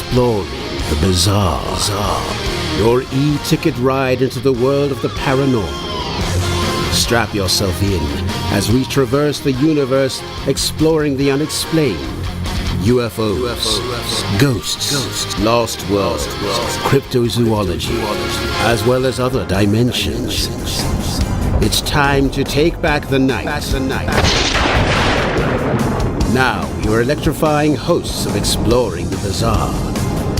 exploring the bizarre. Your e-ticket ride into the world of the paranormal. Strap yourself in as we traverse the universe exploring the unexplained. UFOs, ghosts, lost worlds, cryptozoology, as well as other dimensions. It's time to take back the night. Now, your electrifying hosts of Exploring the Bizarre,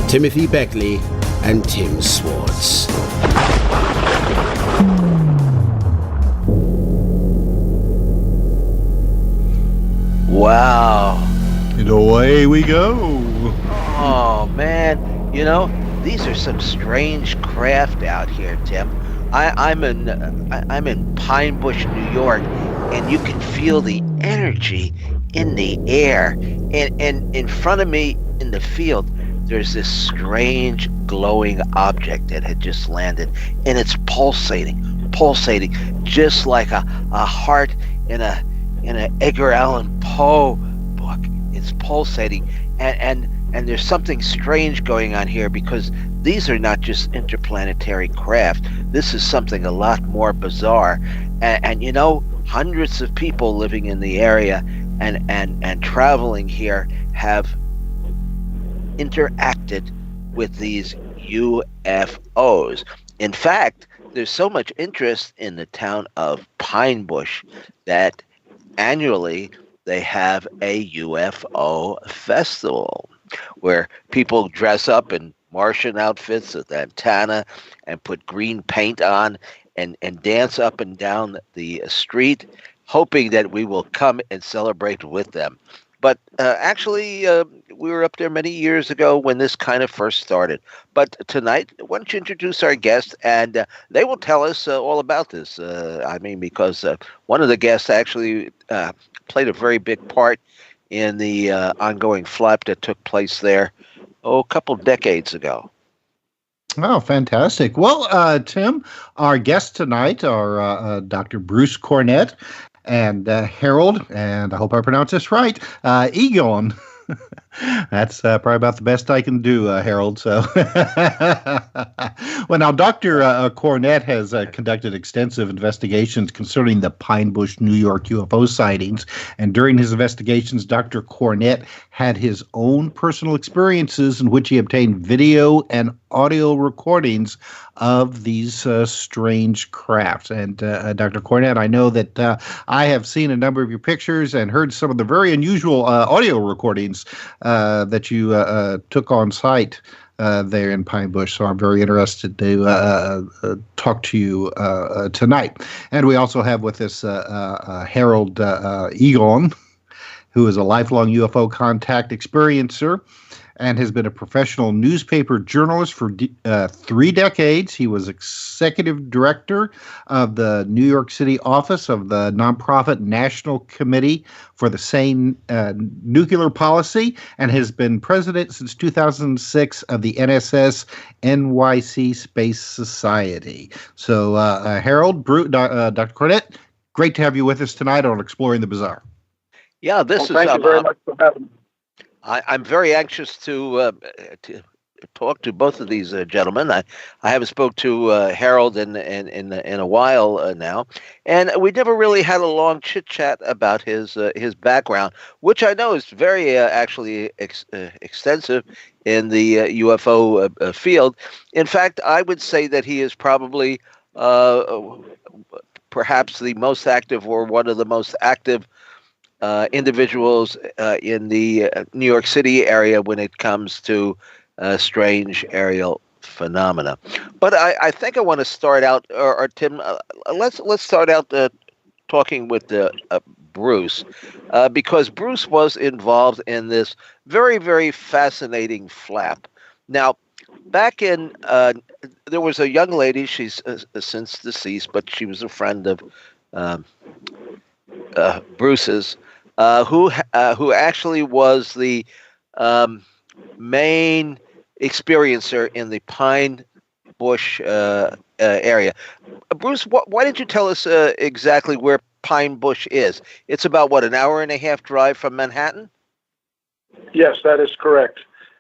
Timothy Beckley and Tim Swartz. Wow. And away we go. Oh, man. You know, these are some strange craft out here, Tim. I'm in Pine Bush, New York, and you can feel the energy in the air. And in front of me in the field, there's this strange glowing object that had just landed, and it's pulsating, just like a heart in an Edgar Allan Poe book. It's pulsating, and there's something strange going on here, because these are not just interplanetary craft. This is something a lot more bizarre, and you know, hundreds of people living in the area and traveling here have interacted with these UFOs. In fact, there's so much interest in the town of Pine Bush that annually they have a UFO festival where people dress up in Martian outfits with antenna and put green paint on and dance up and down the street, hoping that we will come and celebrate with them. But actually, we were up there many years ago when this kind of first started. But tonight, why don't you introduce our guests, and they will tell us all about this. Because one of the guests actually played a very big part in the ongoing flap that took place there, a couple decades ago. Oh, fantastic. Well, Tim, our guests tonight are Dr. Bruce Cornet and Harold, and I hope I pronounce this right, Egeln. That's probably about the best I can do, Harold. So, well, now Dr. Cornet has conducted extensive investigations concerning the Pine Bush, New York UFO sightings, and during his investigations, Dr. Cornet had his own personal experiences in which he obtained video and audio recordings of these strange crafts. And Dr. Cornet, I know that I have seen a number of your pictures and heard some of the very unusual audio recordings that you took on site there in Pine Bush. So I'm very interested to talk to you tonight. And we also have with us Harold Egeln, who is a lifelong UFO contact experiencer and has been a professional newspaper journalist for 3 decades. He was executive director of the New York City office of the nonprofit National Committee for the Sane Nuclear Policy, and has been president since 2006 of the NSS NYC Space Society. So, Harold, Dr. Cornet, great to have you with us tonight on Exploring the Bizarre. Yeah, this Thank you very much for having me. I'm very anxious to talk to both of these gentlemen. I haven't spoke to Harold in a while now, and we never really had a long chit chat about his background, which I know is very actually extensive in the UFO field. In fact, I would say that he is probably perhaps the most active, or one of the most active individuals in the New York City area when it comes to strange aerial phenomena. But I think I want to start out, or Tim, let's start out talking with Bruce, because Bruce was involved in this very, very fascinating flap. Now, back in, there was a young lady, she's since deceased, but she was a friend of Bruce's, who actually was the main experiencer in the Pine Bush area. Bruce, why did you tell us exactly where Pine Bush is? It's about, what, an hour and a half drive from Manhattan? Yes, that is correct.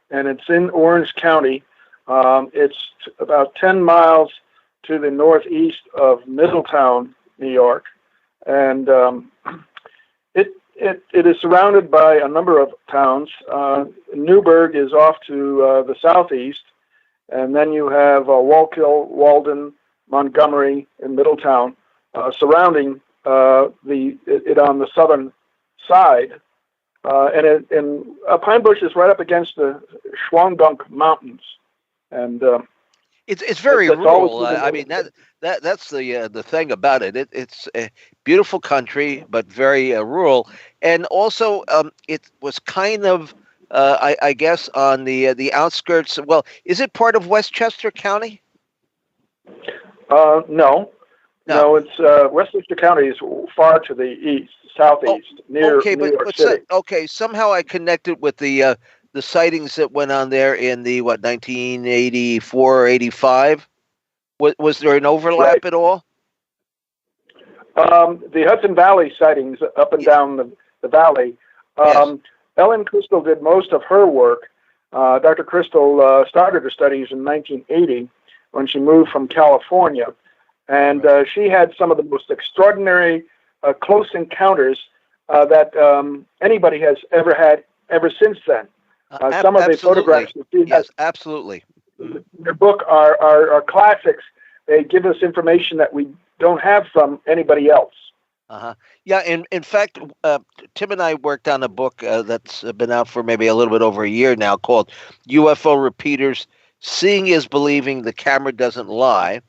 and it's in Orange County. It's about 10 miles to the northeast of Middletown, New York, and it is surrounded by a number of towns. Newburgh is off to the southeast, and then you have Wallkill, Walden, Montgomery, and Middletown surrounding it on the southern side. And Pine Bush is right up against the Schwandunk Mountains, and it's very rural. I mean that's the thing about it. It's a beautiful country, but very rural, and also it was kind of I guess on the outskirts. Well, is it part of Westchester County? No, it's Westchester County is far to the east, southeast, near New York City. Somehow I connected with the sightings that went on there in the 1984 or 85. Was there an overlap at all? The Hudson Valley sightings up and down the valley. Yes. Ellen Crystal did most of her work. Dr. Crystal started her studies in 1980 when she moved from California. And she had some of the most extraordinary close encounters that anybody has ever had ever since then. Some of the photographs that she has, absolutely. in her book are classics. They give us information that we don't have from anybody else. Yeah, in fact, Tim and I worked on a book that's been out for maybe a little bit over a year now called UFO Repeaters, Seeing is Believing, the Camera Doesn't Lie.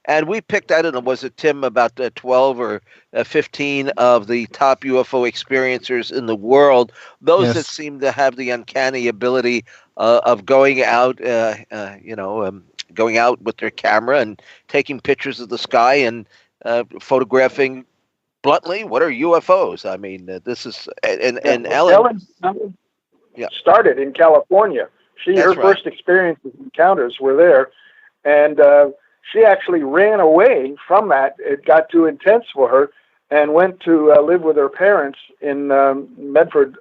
And we picked, I don't know, was it, Tim, about 12 or 15 of the top UFO experiencers in the world, those that seem to have the uncanny ability of going out, going out with their camera and taking pictures of the sky and photographing bluntly what are UFOs. I mean, this is, and Ellen started in California. Her first experiences, encounters were there, and she actually ran away from that. It got too intense for her and went to live with her parents in Medford,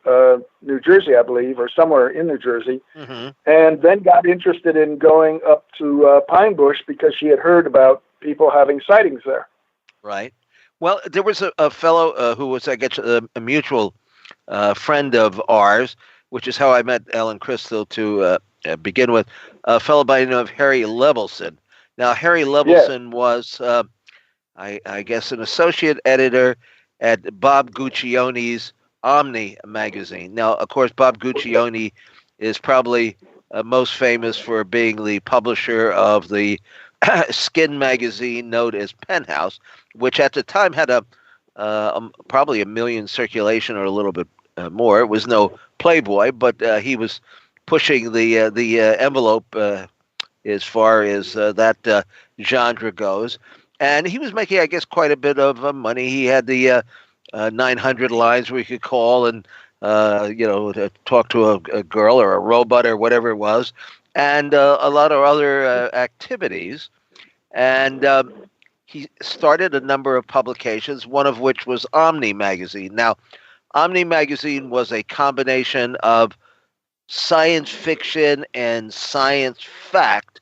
New Jersey, I believe, or somewhere in New Jersey, and then got interested in going up to Pine Bush because she had heard about people having sightings there. Right. Well, there was a fellow who was, I guess, a mutual friend of ours, which is how I met Ellen Crystal to begin with, a fellow by the name of Harry Levelson. Now, Harry Levelson was, I guess, an associate editor at Bob Guccione's Omni magazine. Now, of course, Bob Guccione is probably most famous for being the publisher of the Skin magazine known as Penthouse, which at the time had probably 1 million circulation or a little bit more. It was no Playboy, but he was pushing the envelope as far as that genre goes. And he was making, I guess, quite a bit of money. He had the 900 lines where you could call and, to talk to a girl or a robot or whatever it was, and a lot of other activities. And he started a number of publications, one of which was Omni magazine. Now, Omni magazine was a combination of science fiction and science fact,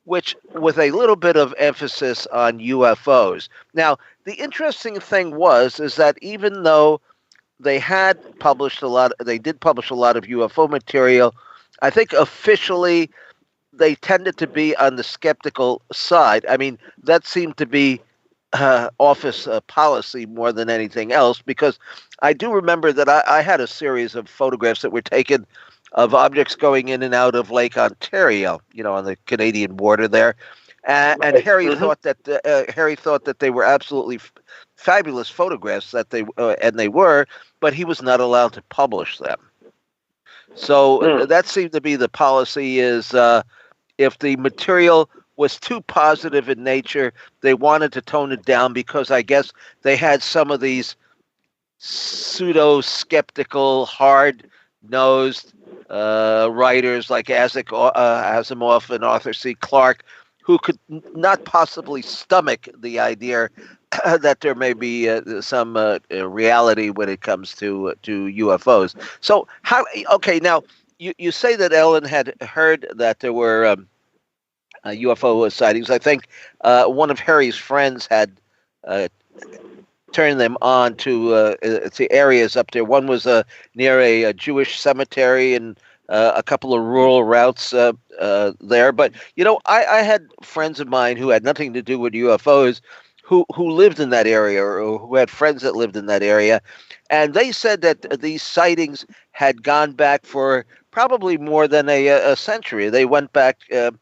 which with a little bit of emphasis on UFOs. Now, the interesting thing is that even though they did publish a lot of UFO material, I think officially they tended to be on the skeptical side. I mean, that seemed to be office policy more than anything else, because I do remember that I had a series of photographs that were taken of objects going in and out of Lake Ontario, on the Canadian border there, and Harry thought that they were absolutely fabulous photographs and they were, but he was not allowed to publish them. So that seemed to be the policy: is if the material was too positive in nature, they wanted to tone it down, because I guess they had some of these pseudo-skeptical, hard-nosed writers like Asimov and Arthur C. Clarke, who could not possibly stomach the idea that there may be some reality when it comes to UFOs. So now you say that Ellen had heard that there were UFO sightings. I think one of Harry's friends had turned them on to the areas up there. One was near a Jewish cemetery and a couple of rural routes there. But, I had friends of mine who had nothing to do with UFOs who lived in that area or who had friends that lived in that area. And they said that these sightings had gone back for probably more than a century. They went back to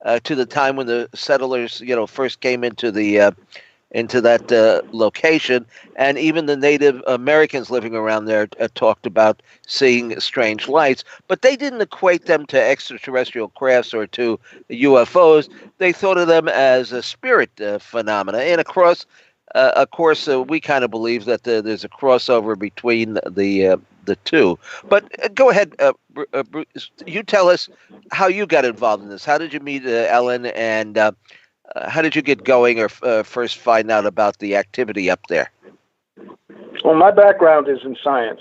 the time when the settlers, first came into that location, and even the Native Americans living around there talked about seeing strange lights, but they didn't equate them to extraterrestrial crafts or to UFOs. They thought of them as a spirit phenomena, and of course, we kind of believe that there's a crossover between the two. But go ahead, Bruce, you tell us how you got involved in this. How did you meet Ellen, and how did you get going or first find out about the activity up there? Well, my background is in science.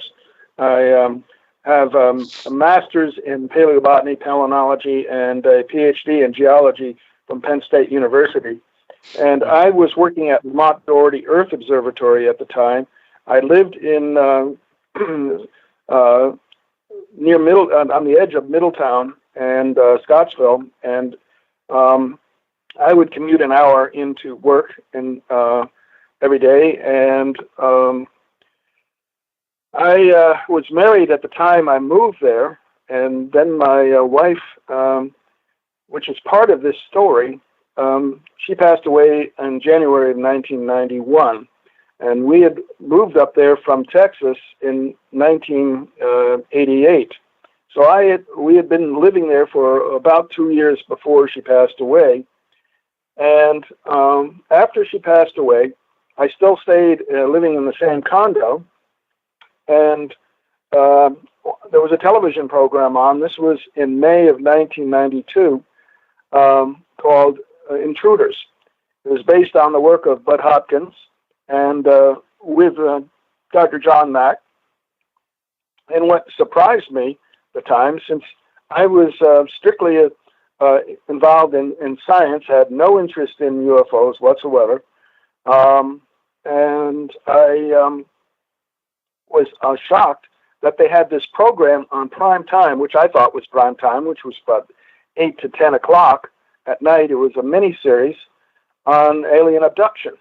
I have a master's in paleobotany, palynology, and a PhD in geology from Penn State University. And I was working at Mont Doherty Earth Observatory at the time. I lived in near on the edge of Middletown and Scottsville, and I would commute an hour into work every day, and I was married at the time I moved there, and then my wife, which is part of this story, she passed away in January of 1991, and we had moved up there from Texas in 1988. So we had been living there for about 2 years before she passed away. And after she passed away, I still stayed living in the same condo. And there was a television program on. This was in May of 1992, called Intruders. It was based on the work of Bud Hopkins and with Dr. John Mack. And what surprised me at the time, since I was strictly involved in science, had no interest in UFOs whatsoever, and I was shocked that they had this program on prime time, which I thought was prime time, which was about 8 to 10 o'clock at night. It was a mini-series on alien abduction.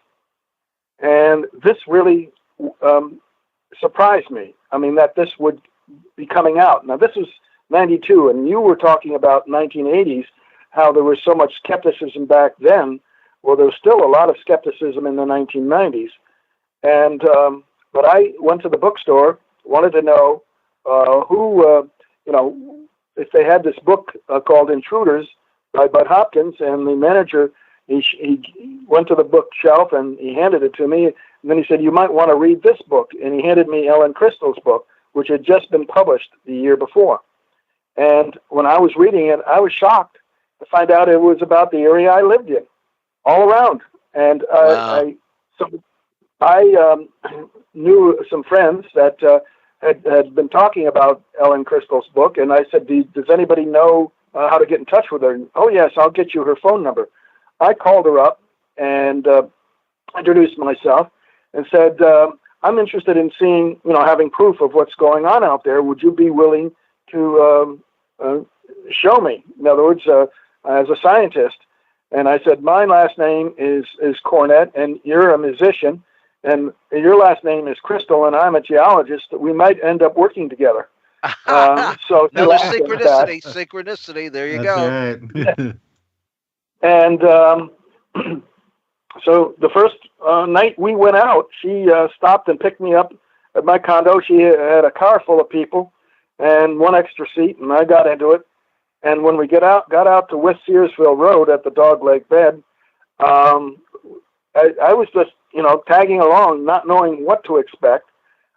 And this really surprised me. I mean, that this would be coming out. Now, this was 92, and you were talking about 1980s, how there was so much skepticism back then. Well, there was still a lot of skepticism in the 1990s. And but I went to the bookstore, wanted to know who, if they had this book called Intruders by Bud Hopkins, and the manager, he went to the bookshelf and he handed it to me, and then he said, "You might want to read this book," and he handed me Ellen Crystal's book, which had just been published the year before. And when I was reading it, I was shocked to find out it was about the area I lived in, all around. And wow. I knew some friends that had been talking about Ellen Crystal's book, and I said, "Does anybody know how to get in touch with her?" "Oh, yes, I'll get you her phone number." I called her up and introduced myself and said, "I'm interested in seeing, having proof of what's going on out there. Would you be willing to show me? In other words, as a scientist." And I said, "My last name is Cornett, and you're a musician, and your last name is Crystal, and I'm a geologist. We might end up working together." So another synchronicity. There you go. Right. And so the first night we went out, she stopped and picked me up at my condo. She had a car full of people and one extra seat, and I got into it. And when we got out to West Searsville Road at the Dogleg Bed, I was just, tagging along, not knowing what to expect.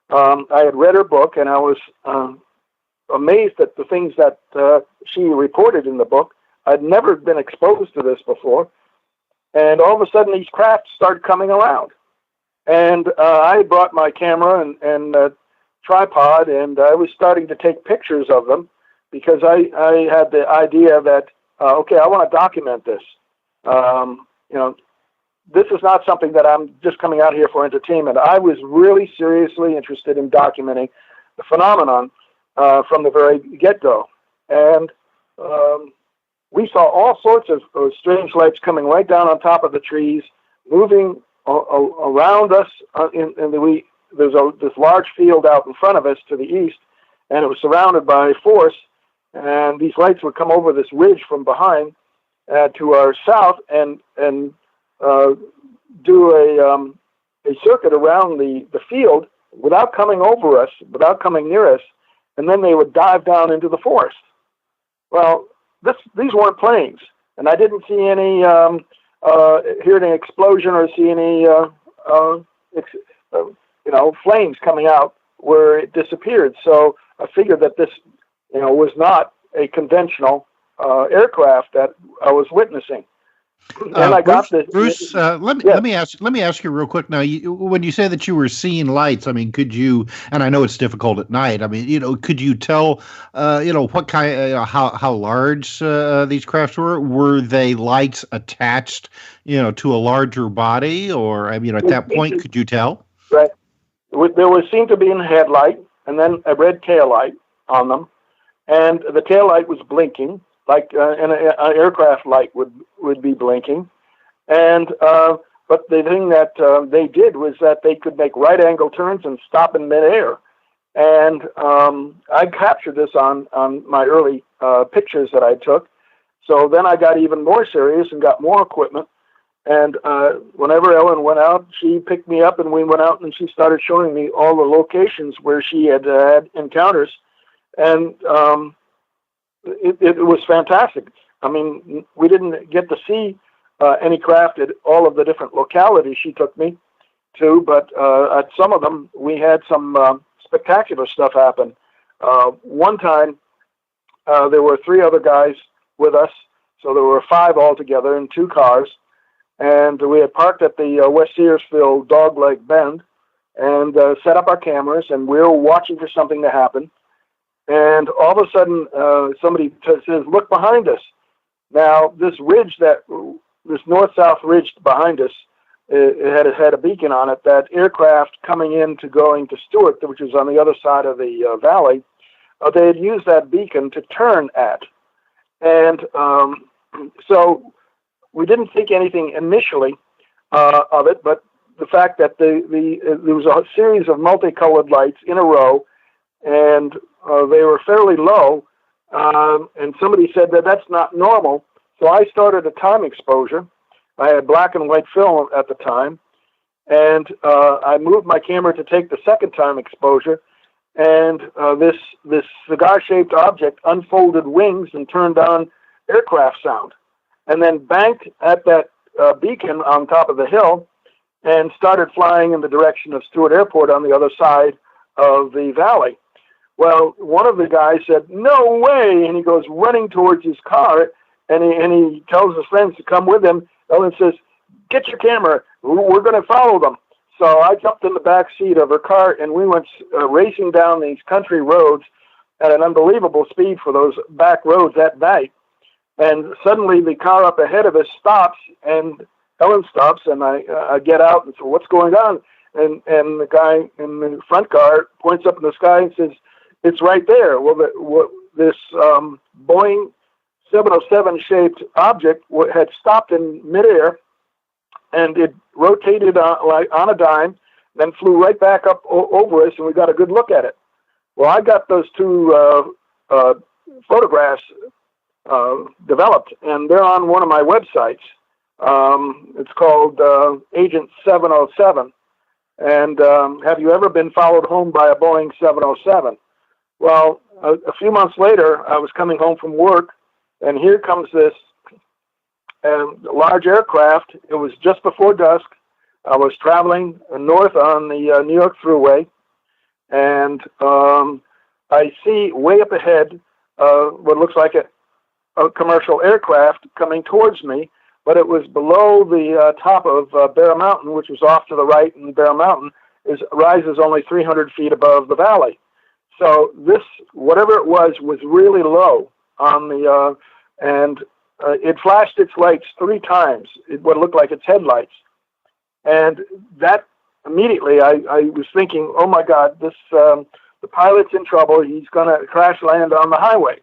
I had read her book, and I was amazed at the things that she reported in the book. I'd never been exposed to this before. And all of a sudden, these crafts started coming around. And I brought my camera and tripod, and I was starting to take pictures of them. because I had the idea that, okay, I want to document this. This is not something that I'm just coming out here for entertainment. I was really seriously interested in documenting the phenomenon from the very get-go. And we saw all sorts of strange lights coming right down on top of the trees, moving around us. There's this large field out in front of us to the east, and it was surrounded by forest. And these lights would come over this ridge from behind to our south and do a circuit around the field without coming over us, without coming near us, and then they would dive down into the forest. Well, these weren't planes, and I didn't see any, hear any explosion or see any, flames coming out where it disappeared. So I figured that this, was not a conventional aircraft that I was witnessing. And I got this. Bruce, let me ask you real quick now. When you say that you were seeing lights, I mean, could you? And I know it's difficult at night. I mean, could you tell, what kind, how large these crafts were? Were they lights attached, to a larger body, or at that point, could you tell? Right. Seemed to be a headlight, and then a red tail light on them, and the tail light was blinking, like an aircraft light would be blinking. And but the thing that they did was that they could make right angle turns and stop in midair. And I captured this on my early pictures that I took. So then I got even more serious and got more equipment. And whenever Ellen went out, she picked me up and we went out and she started showing me all the locations where she had had encounters. And it was fantastic. I mean, we didn't get to see any craft at all of the different localities she took me to, but at some of them, we had some spectacular stuff happen. One time, there were 3 other guys with us, so there were 5 altogether in 2 cars, and we had parked at the West Searsville Dogleg Bend and set up our cameras, and we were watching for something to happen. And all of a sudden, somebody says, "Look behind us." Now, this ridge, this north-south ridge behind us, it had a beacon on it. That aircraft coming in to going to Stewart, which is on the other side of the valley, they had used that beacon to turn at. And so we didn't think anything initially of it, but the fact that there was a series of multicolored lights in a row, and they were fairly low, and somebody said that that's not normal. So I started a time exposure. I had black and white film at the time, and I moved my camera to take the second time exposure, and this cigar-shaped object unfolded wings and turned on aircraft sound, and then banked at that beacon on top of the hill and started flying in the direction of Stewart Airport on the other side of the valley. Well, one of the guys said, "No way," and he goes running towards his car, and he tells his friends to come with him. Ellen says, "Get your camera, we're going to follow them." So I jumped in the back seat of her car, and we went racing down these country roads at an unbelievable speed for those back roads at night. And suddenly the car up ahead of us stops, and Ellen stops, and I get out and say, "What's going on?" And the guy in the front car points up in the sky and says, "It's right there." Well, this Boeing 707-shaped object had stopped in midair, and it rotated like on a dime, then flew right back up over us, and we got a good look at it. Well, I got those 2 photographs developed, and they're on one of my websites. It's called Agent 707. And have you ever been followed home by a Boeing 707? Well, a few months later, I was coming home from work, and here comes this large aircraft. It was just before dusk. I was traveling north on the New York Thruway, and I see way up ahead what looks like a commercial aircraft coming towards me, but it was below the top of Bear Mountain, which was off to the right, and Bear Mountain rises only 300 feet above the valley. So this, whatever it was really low on the, and it flashed its lights 3 times, what looked like its headlights. And that immediately, I was thinking, oh my God, this the pilot's in trouble. He's going to crash land on the highway.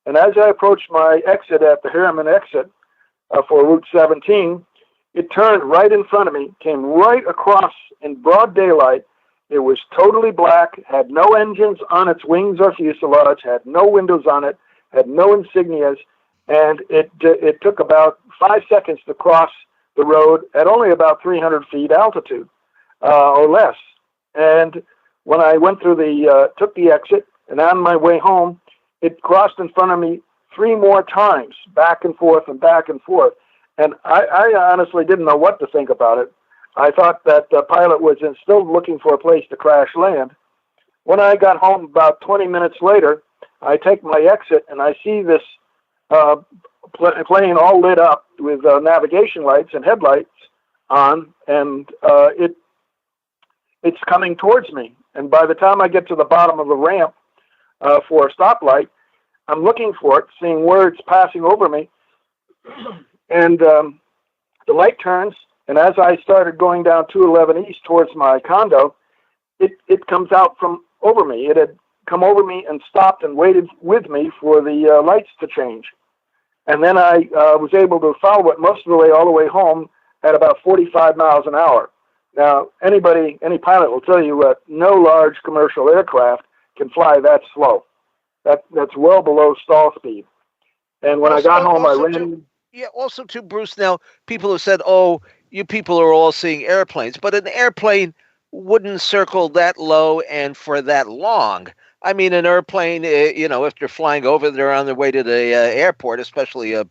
And as I approached my exit at the Harriman exit for Route 17, it turned right in front of me, came right across in broad daylight. It was totally black, had no engines on its wings or fuselage, had no windows on it, had no insignias, and it took about 5 seconds to cross the road at only about 300 feet altitude or less. And when I went through took the exit, and on my way home, it crossed in front of me 3 more times, back and forth and back and forth. And I honestly didn't know what to think about it. I thought that the pilot was still looking for a place to crash land. When I got home about 20 minutes later, I take my exit and I see this plane all lit up with navigation lights and headlights on, and it's coming towards me. And by the time I get to the bottom of the ramp for a stoplight, I'm looking for it, seeing where it's passing over me, and the light turns, and as I started going down 211 East towards my condo, it comes out from over me. It had come over me and stopped and waited with me for the lights to change. And then I was able to follow it most of the way, all the way home at about 45 miles an hour. Now, any pilot will tell you that no large commercial aircraft can fly that slow. That's well below stall speed. And when I got home, I ran... Yeah, also too, Bruce, now people have said, oh, you people are all seeing airplanes, but an airplane wouldn't circle that low and for that long. I mean, an airplane, if they're flying over, they're on their way to the airport, especially a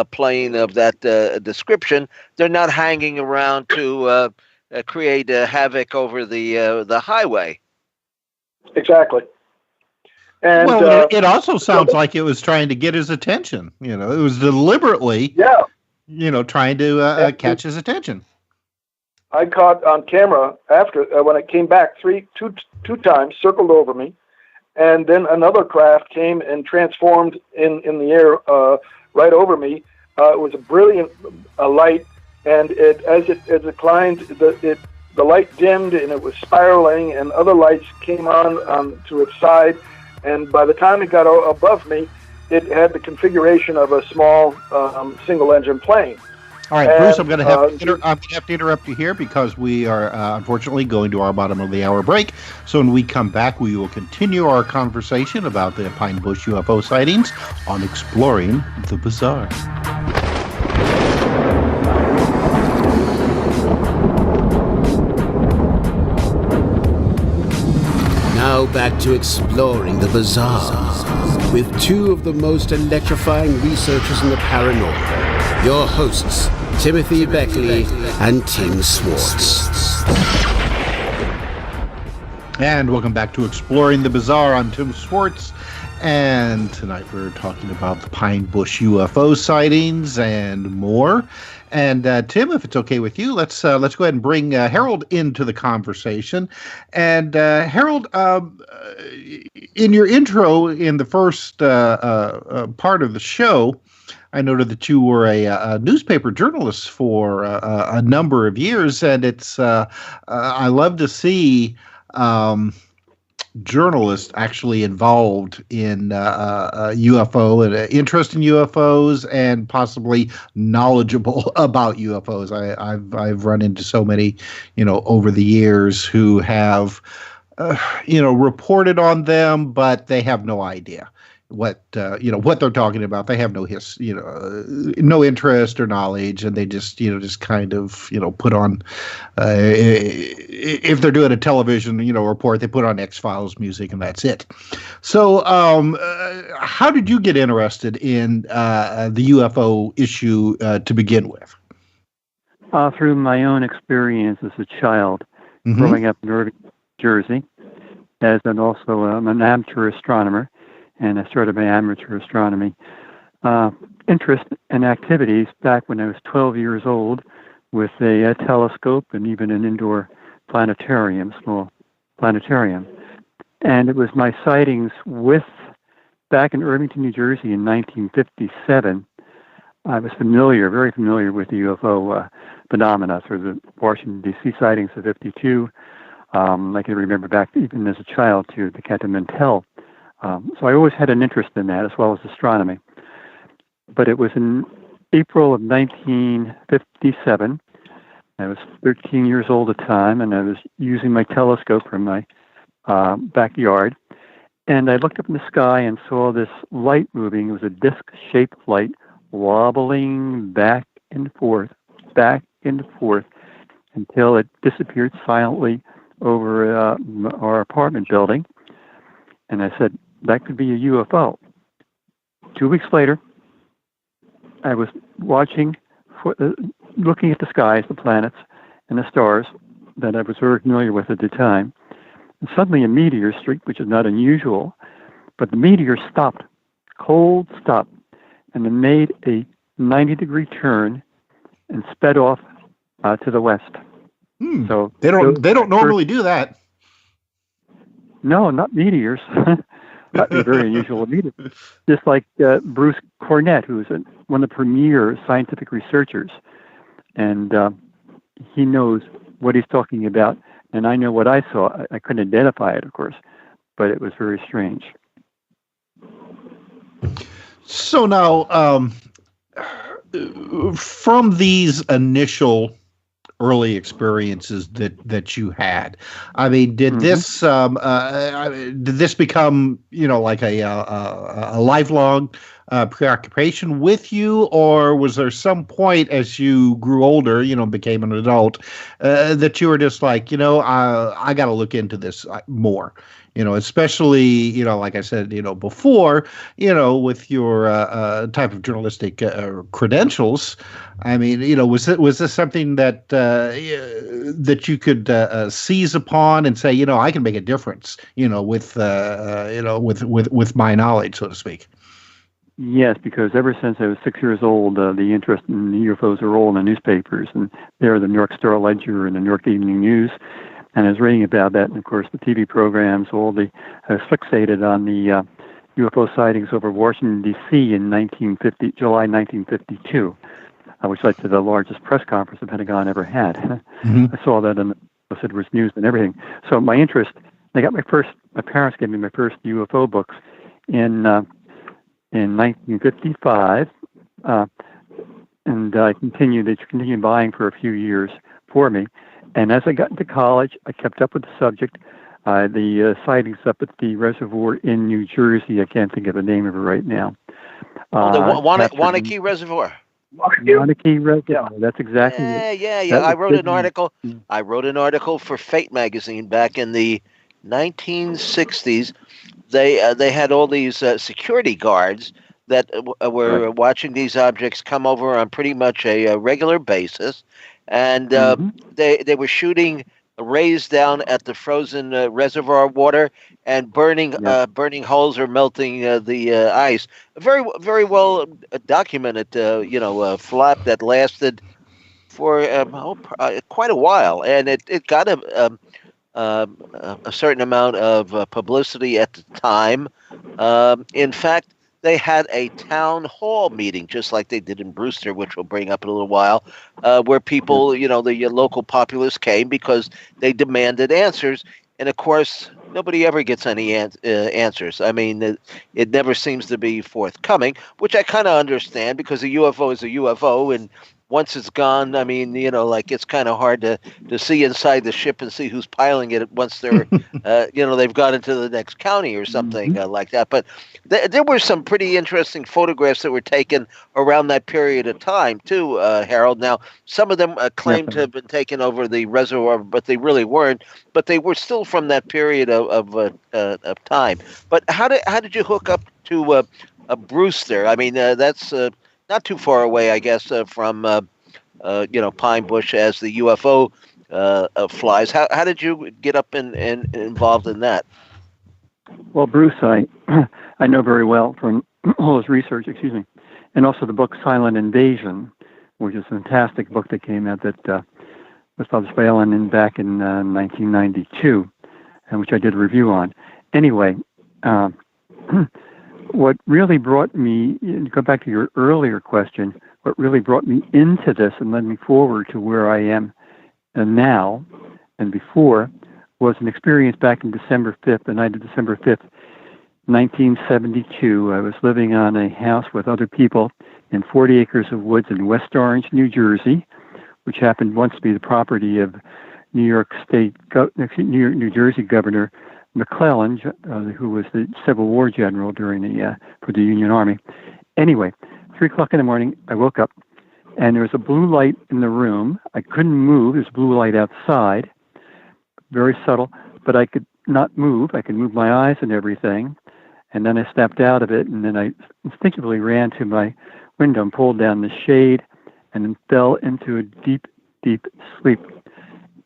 plane of that description. They're not hanging around to create havoc over the highway. Exactly. And, well, it also sounds like it was trying to get his attention. It was deliberately, trying to catch his attention. I caught on camera after when it came back two times, circled over me, and then another craft came and transformed in the air right over me. It was a brilliant light, and as it climbed, the light dimmed and it was spiraling, and other lights came on to its side. And by the time it got above me, it had the configuration of a small single-engine plane. All right, Bruce, I'm going to have to interrupt you here because we are unfortunately going to our bottom of the hour break. So when we come back, we will continue our conversation about the Pine Bush UFO sightings on Exploring the Bizarre. Now back to Exploring the Bizarre with 2 of the most electrifying researchers in the paranormal, your hosts, Timothy Beckley and Tim Swartz. And welcome back to Exploring the Bizarre. I'm Tim Swartz, and tonight we're talking about the Pine Bush UFO sightings and more. And Tim, if it's okay with you, let's go ahead and bring Harold into the conversation. And Harold, in your intro in the first part of the show, I noted that you were a newspaper journalist for a number of years, and it's I love to see journalists actually involved in UFO and interest in UFOs and possibly knowledgeable about UFOs. I've run into so many, over the years who have, reported on them, but they have no idea what they're talking about. They have no no interest or knowledge, and they just kind of put on if they're doing a television report, they put on X-Files music and that's it. So how did you get interested in the UFO issue to begin with? Through my own experience as a child, growing up in Irving, Jersey, I'm an amateur astronomer. And I started my amateur astronomy interest and activities back when I was 12 years old with a telescope and even an indoor planetarium, small planetarium. And it was my sightings back in Irvington, New Jersey in 1957. I was very familiar with the UFO phenomena through the Washington, D.C. sightings of 52. I can remember back even as a child to the Captain Mantell. So I always had an interest in that as well as astronomy. But it was in April of 1957. I was 13 years old at the time, and I was using my telescope from my backyard. And I looked up in the sky and saw this light moving. It was a disc-shaped light wobbling back and forth, until it disappeared silently over our apartment building. And I said, that could be a UFO. 2 weeks later, I was looking at the skies, the planets, and the stars that I was very familiar with at the time. And suddenly a meteor streak, which is not unusual, but the meteor stopped, cold stop, and then made a 90-degree turn and sped off to the west. So they don't normally do that. No, not meteors. That was very unusual meteor. Just like Bruce Cornet, who is one of the premier scientific researchers, and he knows what he's talking about, and I know what I saw. I couldn't identify it, of course, but it was very strange. So now, from these initial early experiences that you had, I mean, did this become, like a lifelong preoccupation with you, or was there some point as you grew older, became an adult, that you were just like, I got to look into this more? Especially, like I said, before, with your type of journalistic credentials. I mean, was this something that that you could seize upon and say, I can make a difference, with my knowledge, so to speak? Yes, because ever since I was 6 years old, the interest in the UFOs are all in the newspapers, and they're the New York Star Ledger and the New York Evening News. And I was reading about that, and of course the TV programs, I was fixated on the UFO sightings over Washington, D.C. in July 1952, which led to the largest press conference the Pentagon ever had. I saw that in the Thunderous News and everything. So my interest, my parents gave me my first UFO books in 1955, and they continued buying for a few years for me. And as I got into college, I kept up with the subject. The sightings up at the reservoir in New Jersey, I can't think of the name of it right now. The Wanakee Reservoir. Wanakee Reservoir. That's exactly it. Yeah. I wrote an article. I wrote an article for Fate magazine back in the 1960s. They had all these security guards that were watching these objects come over on pretty much a regular basis. And they were shooting rays down at the frozen reservoir water and burning holes or melting the ice. A very, very well documented, flap that lasted for quite a while, and it got a certain amount of publicity at the time. In fact, they had a town hall meeting, just like they did in Brewster, which we'll bring up in a little while, where people, the local populace came because they demanded answers. And, of course, nobody ever gets any answers. I mean, it never seems to be forthcoming, which I kind of understand because a UFO is a UFO, and once it's gone, I mean, it's kind of hard to see inside the ship and see who's piloting it once they're, they've gone into the next county or something like that. But there were some pretty interesting photographs that were taken around that period of time, too, Harold. Now, some of them claimed to have been taken over the reservoir, but they really weren't. But they were still from that period of time. But how did you hook up to Brewster? I mean, that's not too far away, I guess, from Pine Bush as the UFO flies. How did you get up and involved in that? Well, Bruce, I know very well from all his research, and also the book Silent Invasion, which is a fantastic book that came out that was published by Ellen back in 1992, and which I did a review on. Anyway, what really brought me, to go back to your earlier question, what really brought me into this and led me forward to where I am now and before was an experience back in December 5th, the night of December 5th, 1972. I was living on a house with other people in 40 acres of woods in West Orange, New Jersey, which happened once to be the property of New Jersey Governor McClellan, who was the Civil War general during for the Union Army. Anyway, 3 o'clock in the morning, I woke up, and there was a blue light in the room. I couldn't move. There's blue light outside, very subtle, but I could not move. I could move my eyes and everything. And then I stepped out of it, and then I instinctively ran to my window and pulled down the shade, and then fell into a deep, deep sleep.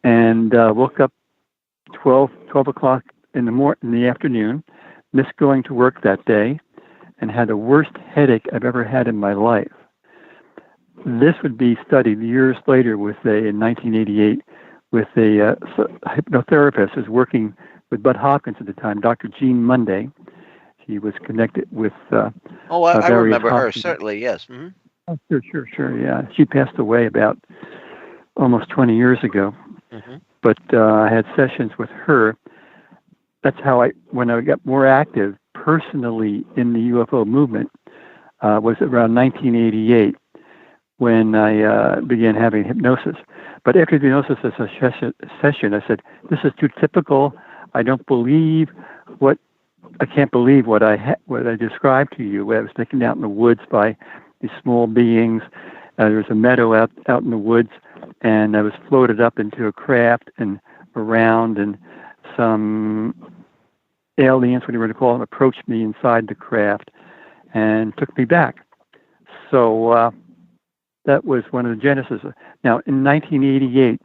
And woke up 12 o'clock in the afternoon, missed going to work that day, and had the worst headache I've ever had in my life. This would be studied years later in 1988, with a hypnotherapist who was working with Bud Hopkins at the time, Dr. Jean Monday. She was connected with I remember her, certainly, yes. Mm-hmm. Oh, sure, yeah. She passed away about almost 20 years ago. Mm-hmm. But I had sessions with her. That's how when I got more active personally in the UFO movement, was around 1988 when I began having hypnosis. But after the hypnosis session, I said, this is too typical. I can't believe what I described to you. I was taken out in the woods by these small beings. There was a meadow out in the woods, and I was floated up into a craft and around, and some aliens, what you were to call them, approached me inside the craft and took me back. So that was one of the genesis. Now, in 1988,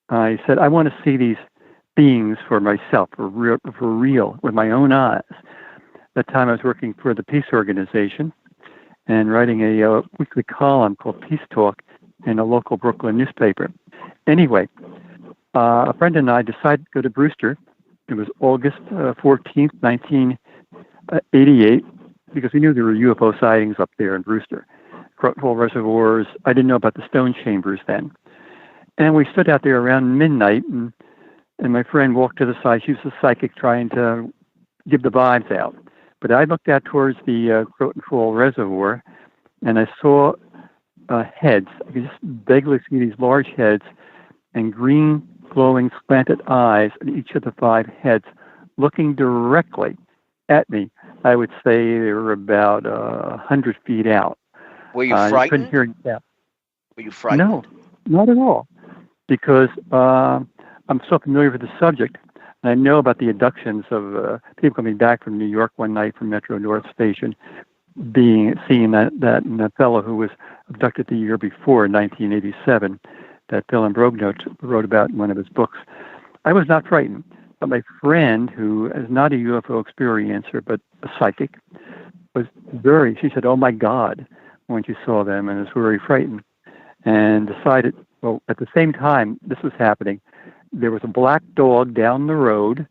I said, I want to see these beings for myself, for real, with my own eyes. At that time, I was working for the Peace Organization and writing a weekly column called Peace Talk in a local Brooklyn newspaper. Anyway, a friend and I decided to go to Brewster. It was August 14th, 1988, because we knew there were UFO sightings up there in Brewster. Croton Hole reservoirs. I didn't know about the stone chambers then. And we stood out there around midnight, and my friend walked to the side. She was a psychic trying to give the vibes out. But I looked out towards the Croton Hole reservoir, and I saw heads. I could just vaguely see these large heads and green, glowing, slanted eyes in each of the 5 heads looking directly at me. I would say they were about 100 feet out. Were you frightened? I couldn't hear you. Yeah. Were you frightened? No, not at all. Because I'm so familiar with the subject, and I know about the abductions of people coming back from New York one night from Metro North Station, seeing that fellow who was abducted the year before, in 1987, that Phil Ambrogno wrote about in one of his books. I was not frightened, but my friend, who is not a UFO experiencer but a psychic, she said, "Oh my God," when she saw them, and was very frightened, and decided, well, at the same time this was happening, there was a black dog down the road.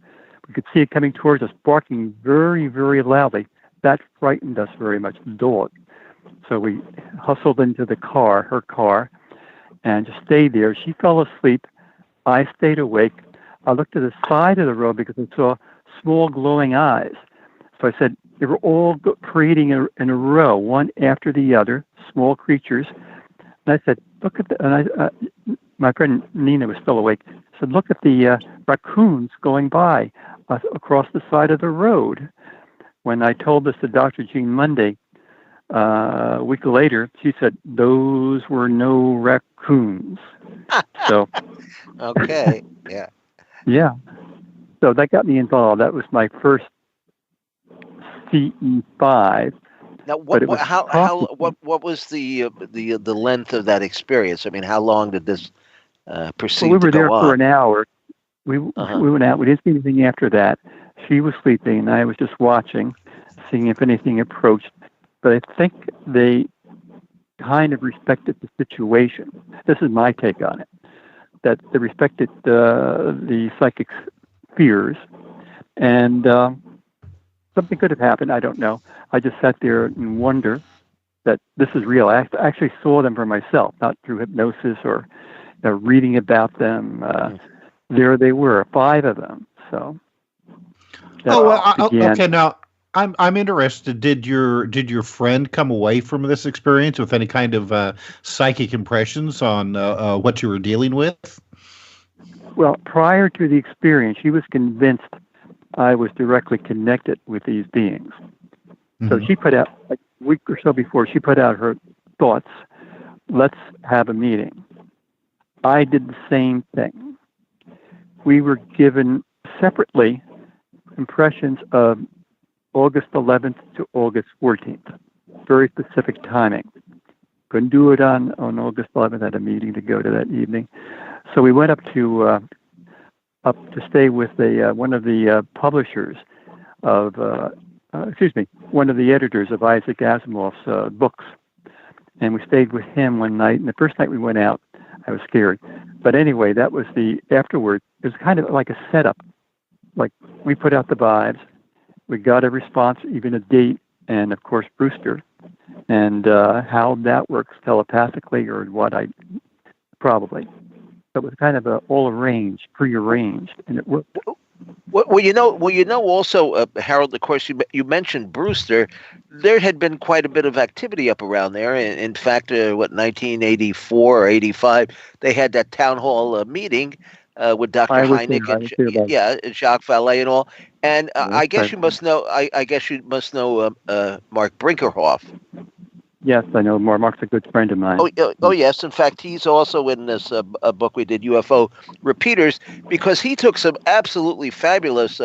We could see it coming towards us, barking very, very loudly. That frightened us very much, the dog. So we hustled into her car, and just stayed there. She fell asleep. I stayed awake. I looked to the side of the road because I saw small glowing eyes. So I said, they were all parading in a row, one after the other, small creatures. And I said, look at my friend Nina was still awake. I said, look at the raccoons going by across the side of the road. When I told this to Dr. Jean Monday, a week later, she said, those were no raccoons. So, okay, yeah. Yeah. So that got me involved. That was my first CE5. Now, what was the length of that experience? I mean, how long did this proceed to go on? We were there for an hour. We went out. We didn't see anything after that. She was sleeping, and I was just watching, seeing if anything approached. But I think they kind of respected the situation. This is my take on it, that they respected the psychic's fears. And something could have happened. I don't know. I just sat there and wonder that this is real. I actually saw them for myself, not through hypnosis or reading about them. There they were, 5 of them. So. Okay. Now, I'm interested. Did your friend come away from this experience with any kind of psychic impressions on what you were dealing with? Well, prior to the experience, she was convinced I was directly connected with these beings. Mm-hmm. So she put out, like a week or so before, she put out her thoughts. Let's have a meeting. I did the same thing. We were given separately impressions of August 11th to August 14th. Very specific timing. Couldn't do it on August 11th. Had a meeting to go to that evening. So we went up to stay with one of the publishers of, one of the editors of Isaac Asimov's books. And we stayed with him one night. And the first night we went out, I was scared. But anyway, that was afterward. It was kind of like a setup. Like, we put out the vibes. We got a response, even a date, and, of course, Brewster. And how that works telepathically or what, probably. So it was kind of all arranged, prearranged, and it worked. Well, you know. Also, Harold. Of course, you mentioned Brewster. There had been quite a bit of activity up around there. In fact, 1984 or 85, they had that town hall meeting with Dr. Hynek and Jacques Vallée and all. And I guess you must know. I guess you must know Mark Brinkerhoff. Yes, I know. Mark's a good friend of mine. Oh, yes. In fact, he's also in this book we did, UFO Repeaters, because he took some absolutely fabulous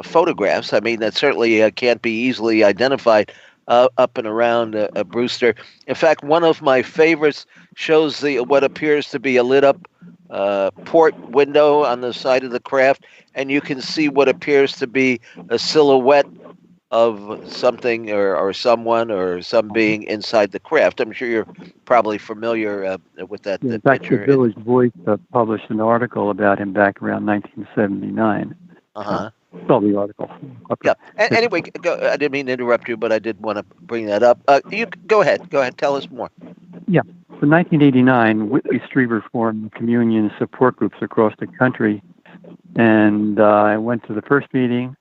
photographs. I mean, that certainly can't be easily identified up and around Brewster. In fact, one of my favorites shows what appears to be a lit up port window on the side of the craft, and you can see what appears to be a silhouette of something or someone or some being inside the craft. I'm sure you're probably familiar with that picture. In fact, the Village Voice published an article about him back around 1979. Saw the article. Yeah. Anyway, I didn't mean to interrupt you, but I did want to bring that up. You go ahead. Go ahead. Tell us more. Yeah. So 1989, Whitley Strieber formed communion support groups across the country, and I went to the first meeting,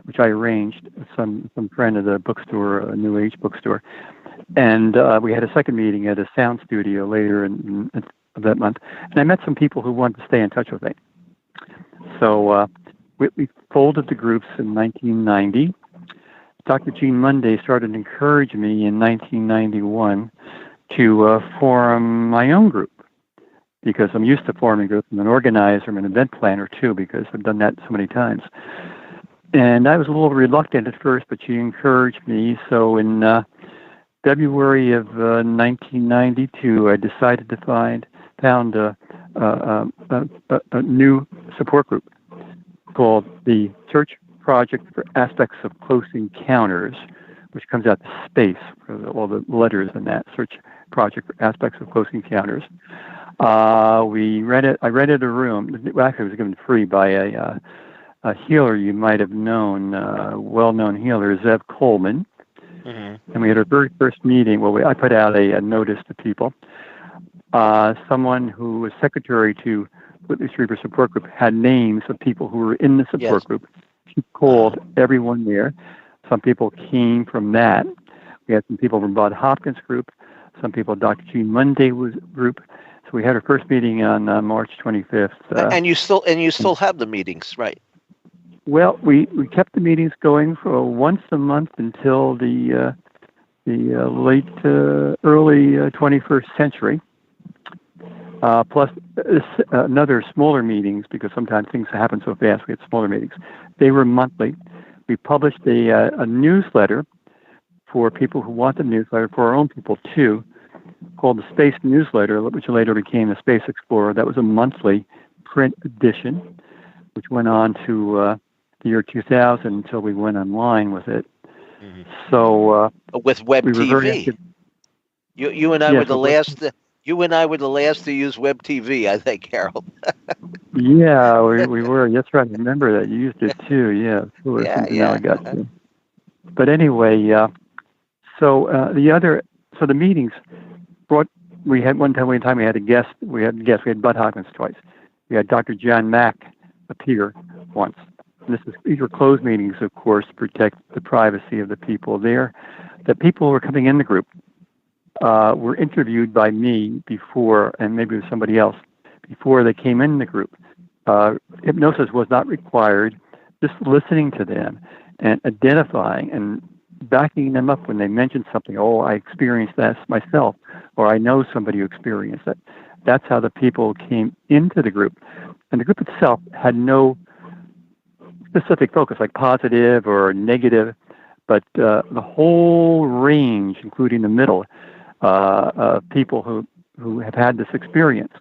which I arranged with some friend at a bookstore, a New Age bookstore. And we had a second meeting at a sound studio later in that month. And I met some people who wanted to stay in touch with me. So we folded the groups in 1990. Dr. Gene Monday started to encourage me in 1991 to form my own group, because I'm used to forming groups. I'm an organizer, I'm an event planner too, because I've done that so many times. And I was a little reluctant at first, but she encouraged me. So in February of 1992, I decided to found a new support group called the Search Project for Aspects of Close Encounters, which comes out to space for all the letters in that Search Project for Aspects of Close Encounters. I rented a room. Well, actually, it was given free by a healer you might have known, well-known healer, Zev Coleman. Mm-hmm. And we had our very first meeting. Well, I put out a notice to people. Someone who was secretary to Whitley Strieber Support Group had names of people who were in the support group. She called everyone there. Some people came from that. We had some people from Bob Hopkins Group. Some people, Dr. Gene Monday was group. So we had our first meeting on March 25th. And you still have the meetings, right? Well, we kept the meetings going for once a month until the late early 21st century. Plus another smaller meetings, because sometimes things happen so fast. We had smaller meetings. They were monthly. We published a newsletter for people who want the newsletter, for our own people too, called the Space Newsletter, which later became the Space Explorer. That was a monthly print edition, which went on to the year 2000 until we went online with it. Mm-hmm. So with web TV, you and I were the last. You and I were the last to use web TV, I think, Harold. Yeah, we were. That's right. I remember that. You used it too. Yeah. Yeah. Got to. But anyway, so the meetings we had one time we had a guest. We had Bud Hopkins twice. We had Dr. John Mack appear once. And these were closed meetings, of course, to protect the privacy of the people there. The people who were coming in the group were interviewed by me before, and maybe with somebody else, before they came in the group. Hypnosis was not required, just listening to them and identifying and backing them up when they mentioned something. Oh, I experienced that myself, or I know somebody who experienced it. That's how the people came into the group. And the group itself had no specific focus, like positive or negative, but the whole range, including the middle, of people who have had this experience.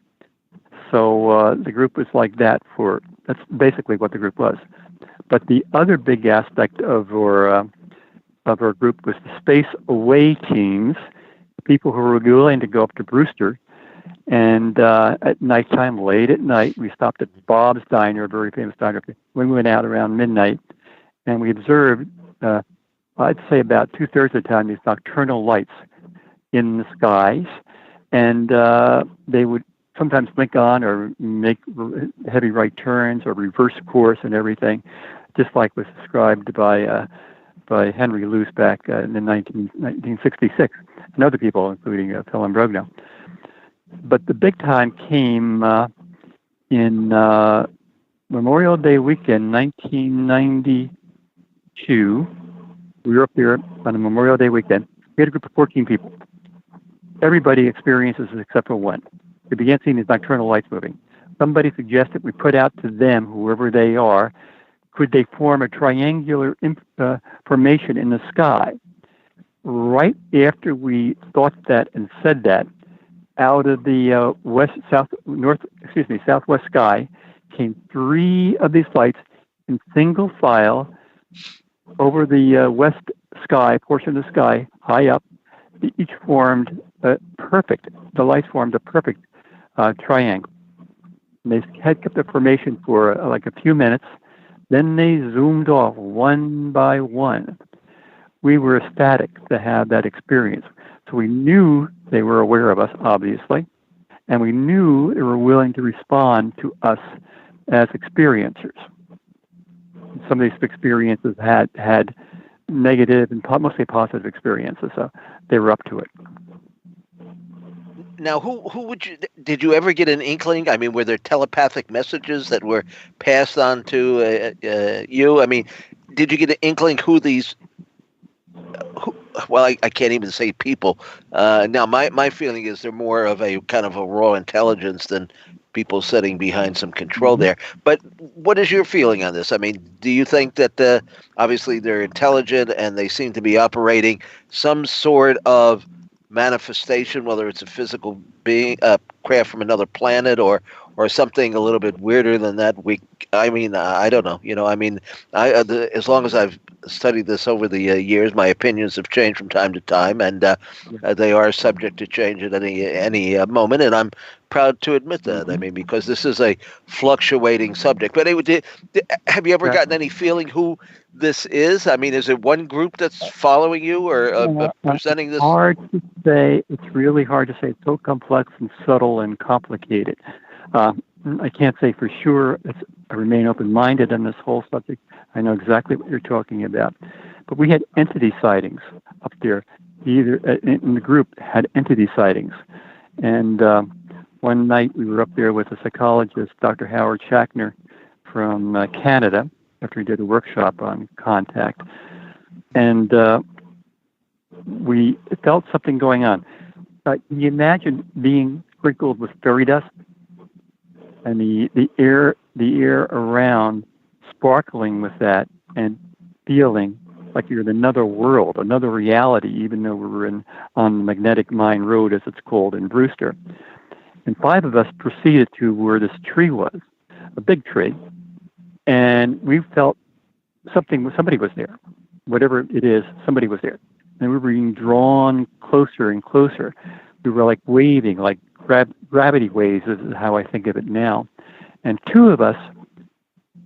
So the group was like that that's basically what the group was. But the other big aspect of our group was the space away teams, people who were willing to go up to Brewster. And at nighttime, late at night, we stopped at Bob's Diner, a very famous diner. We went out around midnight, and we observed, I'd say about 2/3 of the time, these nocturnal lights in the skies. And they would sometimes blink on or make heavy right turns or reverse course and everything, just like was described by Henry Luce back in 1966, and other people, including Phil Imbrogno. But the big time came in Memorial Day weekend, 1992. We were up there on a Memorial Day weekend. We had a group of 14 people. Everybody experiences it except for one. We began seeing these nocturnal lights moving. Somebody suggested we put out to them, whoever they are, could they form a triangular formation in the sky? Right after we thought that and said that, out of the southwest sky came 3 of these lights in single file over the west sky, portion of the sky, high up. They each formed the lights formed a perfect triangle. And they had kept the formation for like a few minutes. Then they zoomed off one by one. We were ecstatic to have that experience. So we knew they were aware of us, obviously, and we knew they were willing to respond to us as experiencers. Some of these experiences had negative and mostly positive experiences, so they were up to it. Now, did you ever get an inkling? I mean, were there telepathic messages that were passed on to you? I mean, did you get an inkling who these, I can't even say people. Now, my feeling is they're more of a kind of a raw intelligence than people sitting behind some control there. But what is your feeling on this? I mean, do you think that obviously they're intelligent and they seem to be operating some sort of manifestation, whether it's a physical being, craft from another planet, or something a little bit weirder than that? I don't know. As long as I've studied this over the years, my opinions have changed from time to time, and they are subject to change at any moment, and I'm proud to admit that. I mean, because this is a fluctuating subject. But anyway, have you ever gotten any feeling who this is? I mean, is it one group that's following you or presenting this? Hard to say. It's really hard to say. It's so complex and subtle and complicated. I can't say for sure. I remain open-minded on this whole subject. I know exactly what you're talking about. But we had entity sightings up there. Either in the group had entity sightings. And one night we were up there with a psychologist, Dr. Howard Shackner from Canada, after he did a workshop on contact. And we felt something going on. Can you imagine being sprinkled with fairy dust? And the air around sparkling with that and feeling like you're in another world, another reality, even though we were on the Magnetic Mine Road, as it's called, in Brewster. And 5 of us proceeded to where this tree was, a big tree, and we felt somebody was there. Whatever it is, somebody was there. And we were being drawn closer and closer. We were like waving, like gravity waves is how I think of it now. And two of us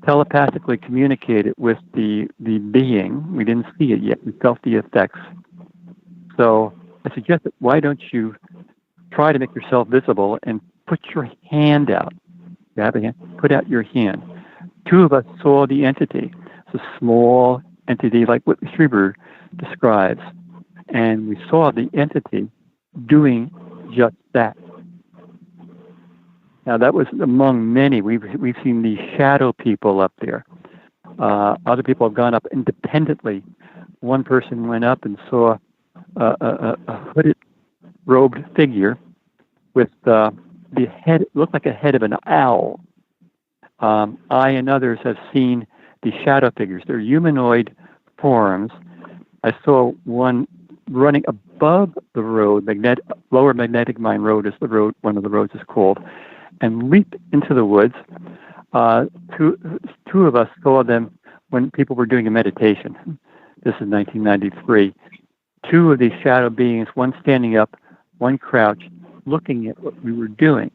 telepathically communicated with the being. We didn't see it yet. We felt the effects. So I suggested, why don't you try to make yourself visible and put your hand out. You have a hand, put out your hand. Two of us saw the entity. It's a small entity like what Schreiber describes. And we saw the entity doing just that. Now, that was among many. We've seen these shadow people up there. Other people have gone up independently. One person went up and saw a hooded, robed figure with the head, looked like a head of an owl. I and others have seen the shadow figures. They're humanoid forms. I saw one running above the road, Lower Magnetic Mine Road is the road, one of the roads is called, and leaped into the woods. Two of us saw them when people were doing a meditation. This is 1993. Two of these shadow beings, one standing up, one crouched, looking at what we were doing.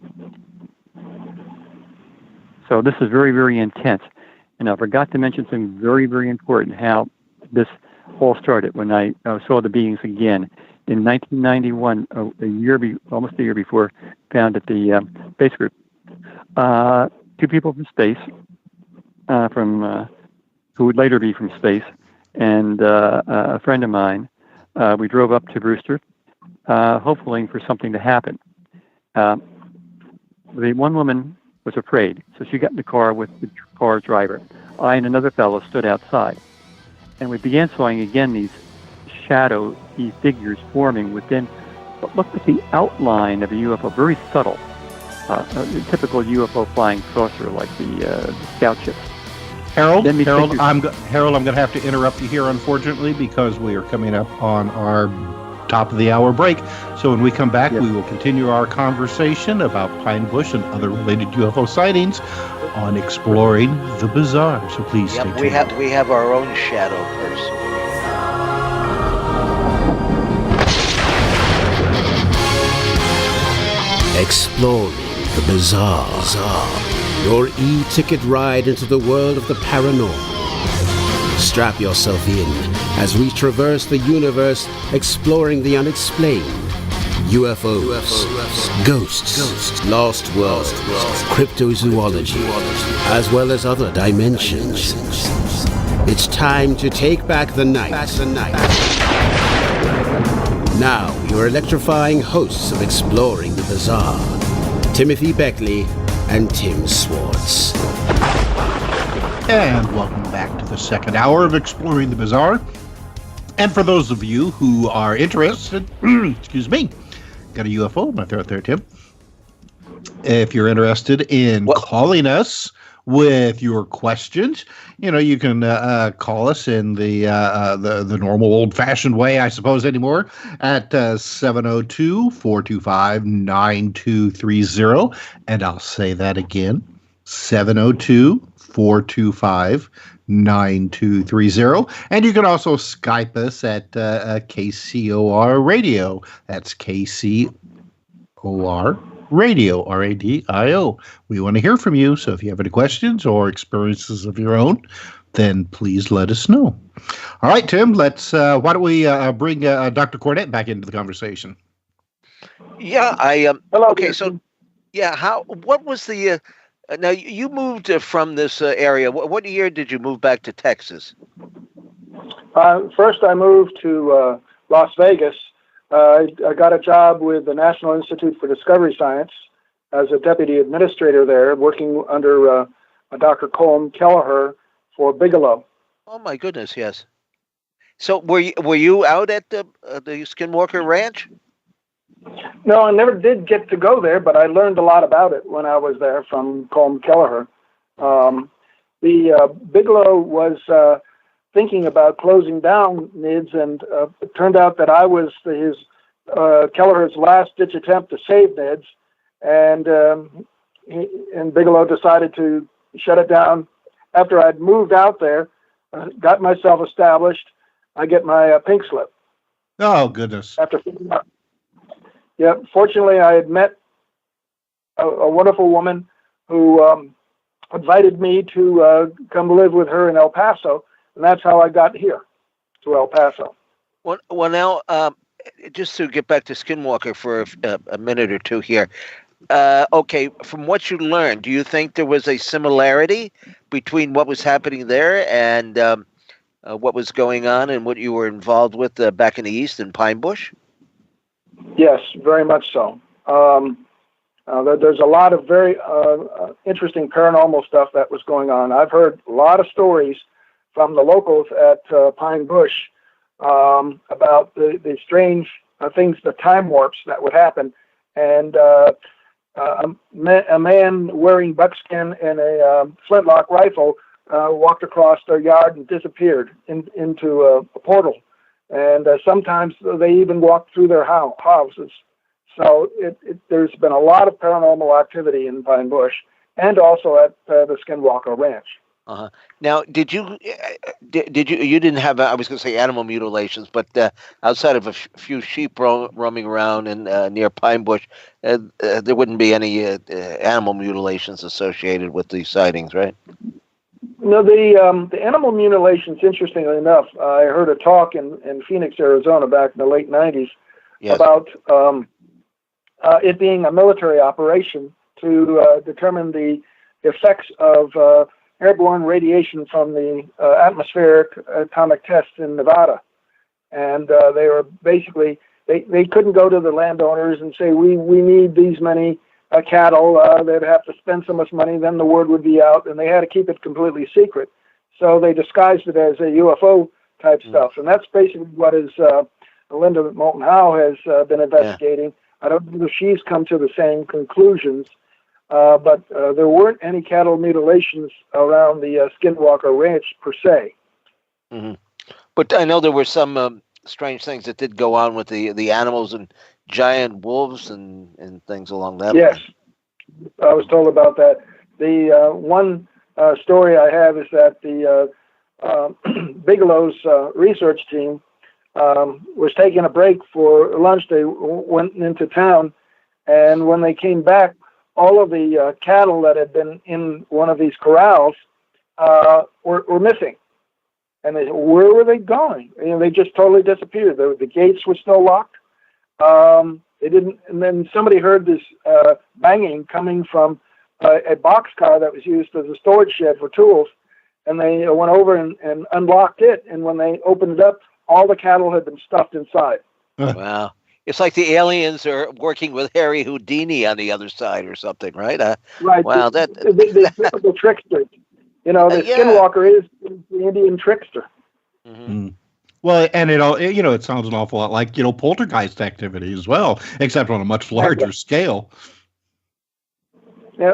So this is very, very intense. And I forgot to mention something very, very important, how this all started when I saw the beings again. In 1991, almost a year before, founded the Space Group. Two people from space, who would later be from space, and a friend of mine. We drove up to Brewster, hoping for something to happen. The one woman was afraid, so she got in the car with the car driver. I and another fellow stood outside, and we began seeing again these shadowy figures forming within what looked like the outline of a UFO, very subtle, a typical UFO flying saucer like the scout ships. Harold, I'm going to have to interrupt you here, unfortunately, because we are coming up on our top of the hour break. So when we come back, we will continue our conversation about Pine Bush and other related UFO sightings on Exploring the Bizarre. So please stay tuned. We have our own shadow person. Exploring the Bizarre. Your e-ticket ride into the world of the paranormal. Strap yourself in as we traverse the universe, exploring the unexplained. UFOs, ghosts, lost worlds, cryptozoology, as well as other dimensions. It's time to take back the night. Now, your electrifying hosts of Exploring the Bizarre, Timothy Beckley and Tim Swartz. And welcome back to the second hour of Exploring the Bizarre. And for those of you who are interested, excuse me, got a UFO in my throat there, Tim. If you're interested in calling us with your questions, you can call us in the normal old-fashioned way, I suppose, anymore, at 702-425-9230. And I'll say that again, 702-425-9230. And you can also Skype us at KCOR Radio. That's KCOR Radio, RADIO. We want to hear from you, so if you have any questions or experiences of your own, then please let us know. All right, Tim, let's. Why don't we bring Dr. Cornet back into the conversation? Yeah, Hello. Okay, so what was the? Now you moved from this area. What year did you move back to Texas? First, I moved to Las Vegas. I got a job with the National Institute for Discovery Science as a deputy administrator there, working under Dr. Colm Kelleher for Bigelow. Oh my goodness, yes. So were you out at the Skinwalker Ranch? No, I never did get to go there, but I learned a lot about it when I was there from Colm Kelleher. The Bigelow was thinking about closing down NIDS, and it turned out that I was Kelleher's last-ditch attempt to save NIDS, and Bigelow decided to shut it down. After I'd moved out there, got myself established, I get my pink slip. Oh, goodness. Fortunately, I had met a wonderful woman who invited me to come live with her in El Paso, and that's how I got here to El Paso. Well, now, just to get back to Skinwalker for a minute or two here. Okay, from what you learned, do you think there was a similarity between what was happening there and what was going on and what you were involved with back in the East in Pine Bush? Yes, very much so. There's a lot of very interesting paranormal stuff that was going on. I've heard a lot of stories from the locals at Pine Bush about the strange things, the time warps that would happen. And a man wearing buckskin and a flintlock rifle walked across their yard and disappeared into a portal. And sometimes they even walked through their houses. So there's been a lot of paranormal activity in Pine Bush and also at the Skinwalker Ranch. Uh-huh. Now, did you didn't have, I was going to say animal mutilations, but outside of a few sheep roaming around in near Pine Bush, there wouldn't be any animal mutilations associated with these sightings, right? No, the animal mutilations, interestingly enough, I heard a talk in Phoenix, Arizona back in the late 90s about it being a military operation to determine the effects of airborne radiation from the atmospheric atomic tests in Nevada. And they were basically, they couldn't go to the landowners and say, we need these many cattle. They'd have to spend so much money, then the word would be out, and they had to keep it completely secret. So they disguised it as a UFO type stuff. And that's basically what is Linda Moulton Howe has been investigating. I don't know if she's come to the same conclusions. But there weren't any cattle mutilations around the Skinwalker Ranch per se. Mm-hmm. But I know there were some strange things that did go on with the animals and giant wolves and things along that line. I was told about that. The one story I have is that the Bigelow's research team was taking a break for lunch. They went into town, and when they came back, all of the cattle that had been in one of these corrals were missing. And they said, where were they going? They just totally disappeared. The gates were still locked. They didn't. And then somebody heard this banging coming from a boxcar that was used as a storage shed for tools. And they went over and unlocked it. And when they opened it up, all the cattle had been stuffed inside. Wow. It's like the aliens are working with Harry Houdini on the other side or something, right? Right. Wow, the typical trickster. The Skinwalker is the Indian trickster. Mm-hmm. Well, and it sounds an awful lot like poltergeist activity as well, except on a much larger scale. Yeah,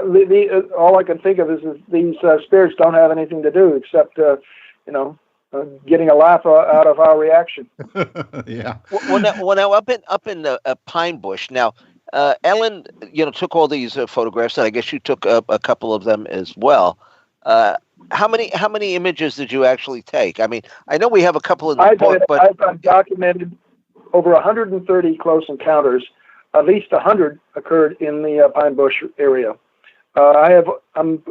all I can think of is these spirits don't have anything to do except getting a laugh out of our reaction. Yeah. Well, now up in Pine Bush. Now, Ellen, took all these photographs, and I guess you took a couple of them as well. How many images did you actually take? I mean, I know we have a couple in the book, but I've documented over 130 close encounters. At least 100 occurred in the Pine Bush area. I'm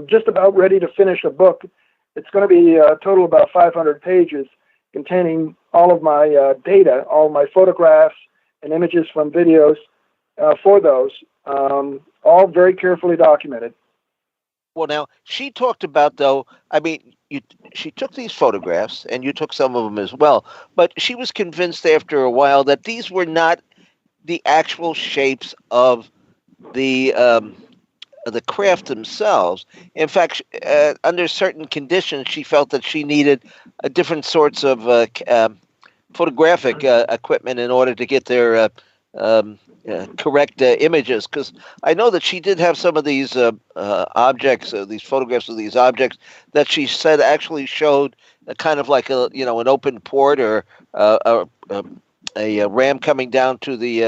just about ready to finish a book. It's going to be a total about 500 pages containing all of my data, all my photographs and images from videos for those, all very carefully documented. Well, now, she talked about, though, she took these photographs, and you took some of them as well, but she was convinced after a while that these were not the actual shapes of the craft themselves. In fact, under certain conditions, she felt that she needed different sorts of photographic equipment in order to get their correct images. Because I know that she did have some of these objects, these photographs of these objects that she said actually showed kind of like an open port or a ram coming down to the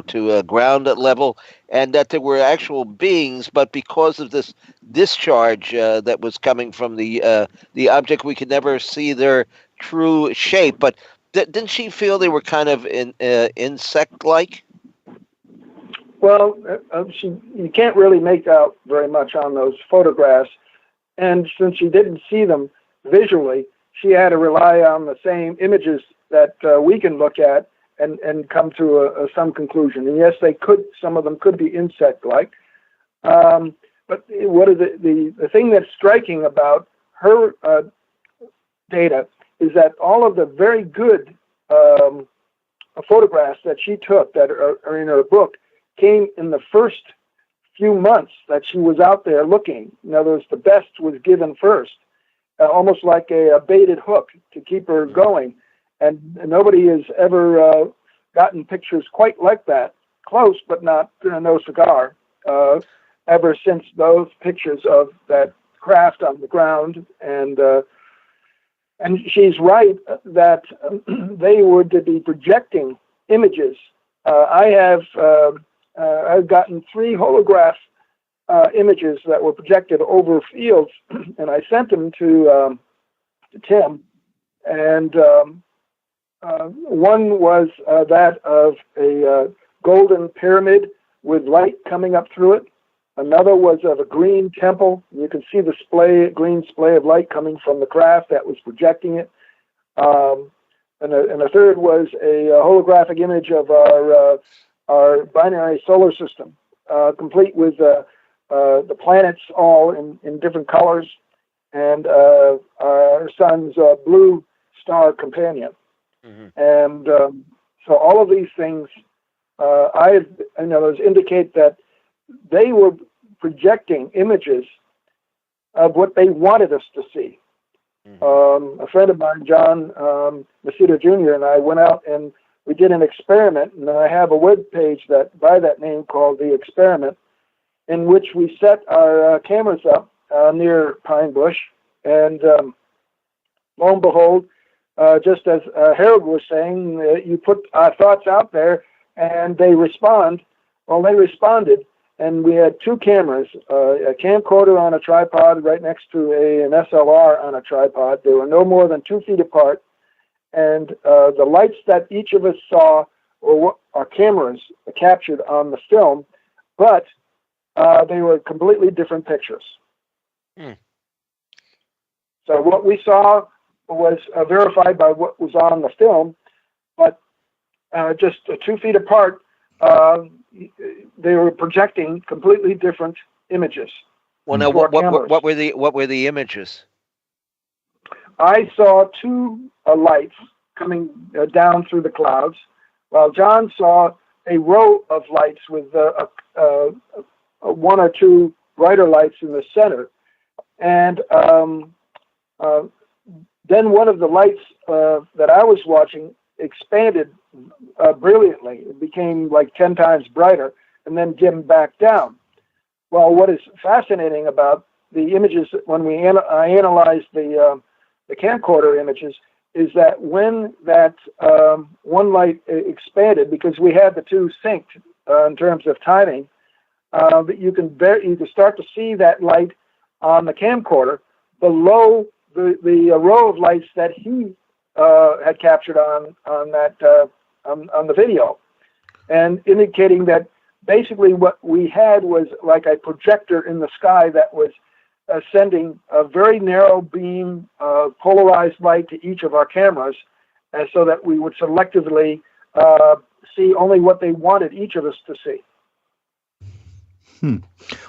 to ground level, and that there were actual beings, but because of this discharge that was coming from the object, we could never see their true shape. But didn't she feel they were kind of insect-like? Well, you can't really make out very much on those photographs. And since she didn't see them visually, she had to rely on the same images that we can look at and come to some conclusion. And yes, some of them could be insect-like. But what is the thing that's striking about her data is that all of the very good photographs that she took that are in her book came in the first few months that she was out there looking. In other words, the best was given first, almost like a baited hook to keep her going. And nobody has ever gotten pictures quite like that, close but not no cigar, ever since those pictures of that craft on the ground. And she's right that they were to be projecting images. I've gotten 3 holograph images that were projected over fields, and I sent them to Tim. And one was that of a golden pyramid with light coming up through it. Another was of a green temple. You can see the green splay of light coming from the craft that was projecting it. And a third was a holographic image of our binary solar system, complete with the planets all in different colors, and our sun's blue star companion. Mm-hmm. And so all of these things, indicate that they were projecting images of what they wanted us to see. Mm-hmm. A friend of mine, John Macedo Jr., and I went out and we did an experiment, and I have a web page by that name called The Experiment, in which we set our cameras up near Pine Bush, and lo and behold, just as Harold was saying, you put our thoughts out there and they respond. Well, they responded, and we had 2 cameras, a camcorder on a tripod right next to an SLR on a tripod. They were no more than 2 feet apart, and the lights that each of us saw were what our cameras captured on the film, but they were completely different pictures. Hmm. So what we saw was verified by what was on the film, but just 2 feet apart, they were projecting completely different images. Well, now what were the images? I saw 2 lights coming down through the clouds, while John saw a row of lights with 1 or 2 brighter lights in the center, and then one of the lights that I was watching expanded brilliantly. It became like 10 times brighter and then dimmed back down. Well, what is fascinating about the images when I analyzed the camcorder images is that when that one light expanded, because we had the 2 synced in terms of timing, you can start to see that light on the camcorder below the row of lights that he had captured on the video, and indicating that basically what we had was like a projector in the sky that was sending a very narrow beam of polarized light to each of our cameras, and so that we would selectively see only what they wanted each of us to see.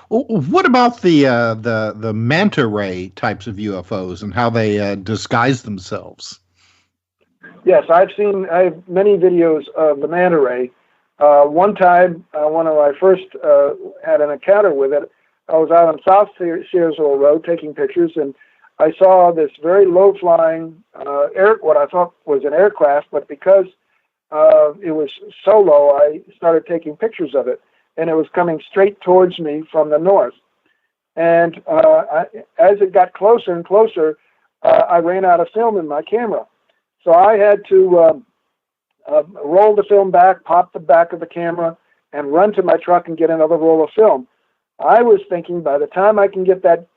What about the manta-ray types of UFOs and how they disguise themselves? Yes, I have many videos of the manta-ray. One time, when I first had an encounter with it, I was out on South Searsville Road taking pictures, and I saw this very low-flying what I thought was an aircraft, but because it was so low, I started taking pictures of it, and it was coming straight towards me from the north. And as it got closer and closer, I ran out of film in my camera. So I had to roll the film back, pop the back of the camera, and run to my truck and get another roll of film. I was thinking by the time I can get that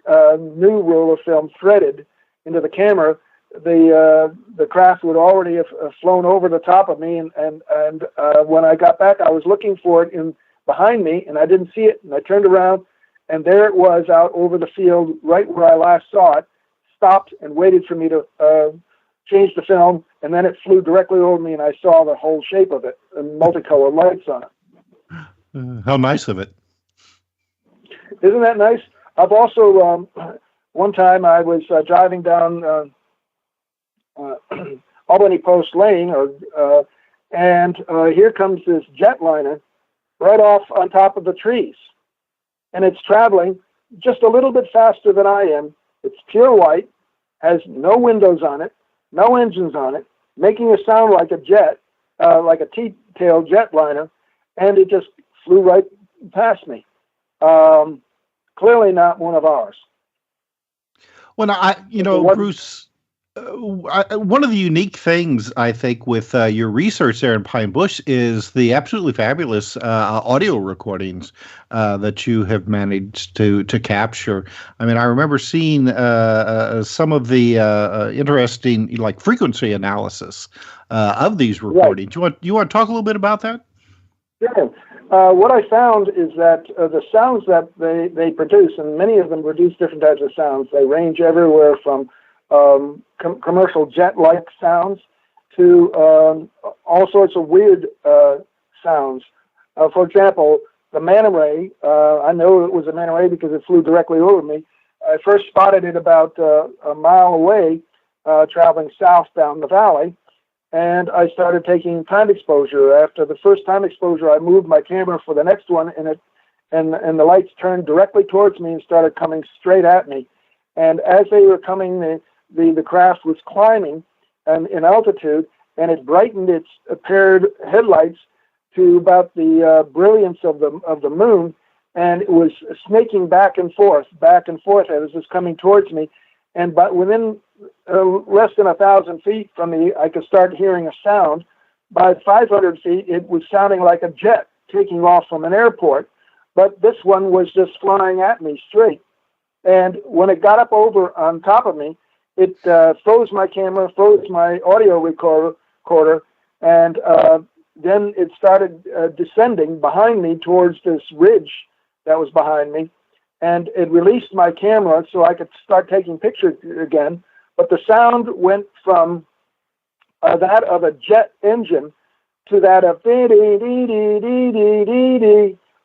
new roll of film threaded into the camera, the craft would already have flown over the top of me. And when I got back, I was looking for it in behind me, and I didn't see it. And I turned around, and there it was out over the field, right where I last saw it, stopped and waited for me to change the film, and then it flew directly over me, and I saw the whole shape of it, and multicolored lights on it. How nice of it. Isn't that nice? I've also, one time I was driving down Albany Post Lane, and here comes this jetliner right off on top of the trees. And it's traveling just a little bit faster than I am. It's pure white, has no windows on it, no engines on it, making a sound like a jet, like a T-tail jetliner, and it just flew right past me. Clearly not one of ours. Well, Bruce, one of the unique things, I think, with your research there in Pine Bush is the absolutely fabulous audio recordings that you have managed to capture. I mean, I remember seeing some of the interesting, like, frequency analysis of these recordings. Right. You want to talk a little bit about that? Sure. What I found is that the sounds that they produce, and many of them produce different types of sounds, they range everywhere from commercial jet-like sounds to all sorts of weird sounds. For example, the manta-ray, I know it was a manta-ray because it flew directly over me. I first spotted it about a mile away, traveling south down the valley, and I started taking time exposure. After the first time exposure, I moved my camera for the next one, and the lights turned directly towards me and started coming straight at me. And as they were coming, the craft was climbing in altitude, and it brightened its paired headlights to about the brilliance of the moon, and it was snaking back and forth as it was coming towards me. And but within less than 1,000 feet from me, I could start hearing a sound. By 500 feet, it was sounding like a jet taking off from an airport, but this one was just flying at me straight. And when it got up over on top of me, it froze my camera, froze my audio recorder, and then it started descending behind me towards this ridge that was behind me. And it released my camera so I could start taking pictures again. But the sound went from that of a jet engine to that of the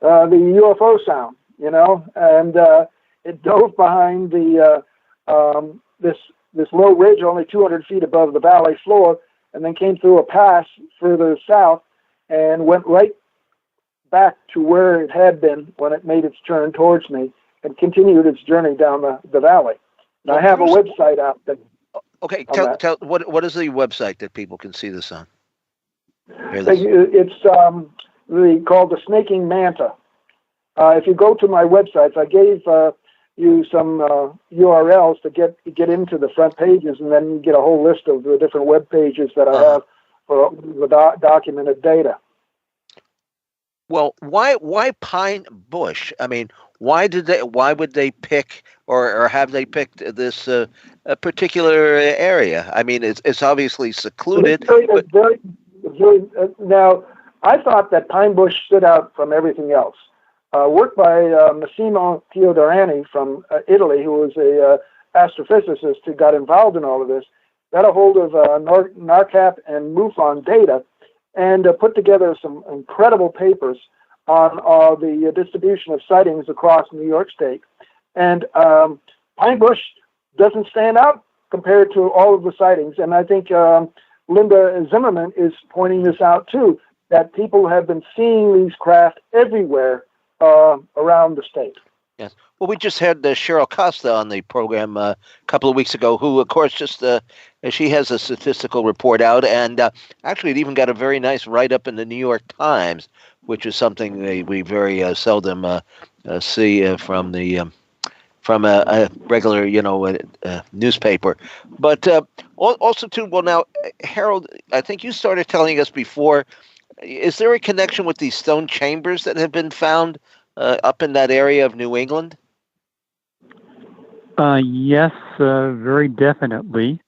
UFO sound, and it dove behind the this low ridge, only 200 feet above the valley floor, and then came through a pass further south and went right back to where it had been when it made its turn towards me, and continued its journey down the valley. And I have a website out there. Okay, tell what is the website that people can see this on? It's called the Snaking Manta. If you go to my websites, I gave you some URLs to get into the front pages, and then you get a whole list of the different web pages that I have for the documented data. Well, why Pine Bush? I mean, why would they pick or have they picked this particular area? I mean, it's obviously secluded. Now, I thought that Pine Bush stood out from everything else. Work by Massimo Teodorani from Italy, who was a astrophysicist who got involved in all of this, got a hold of NARCAP and MUFON data, and put together some incredible papers on the distribution of sightings across New York State. And Pine Bush doesn't stand out compared to all of the sightings. And I think Linda Zimmerman is pointing this out too, that people have been seeing these craft everywhere around the state. Yes. Well, we just had Cheryl Costa on the program a couple of weeks ago, who, of course, she has a statistical report out, and actually it even got a very nice write-up in the New York Times, which is something we very seldom see from a regular, newspaper. But also, too, well, now, Harold, I think you started telling us before, is there a connection with these stone chambers that have been found up in that area of New England? Yes, very definitely.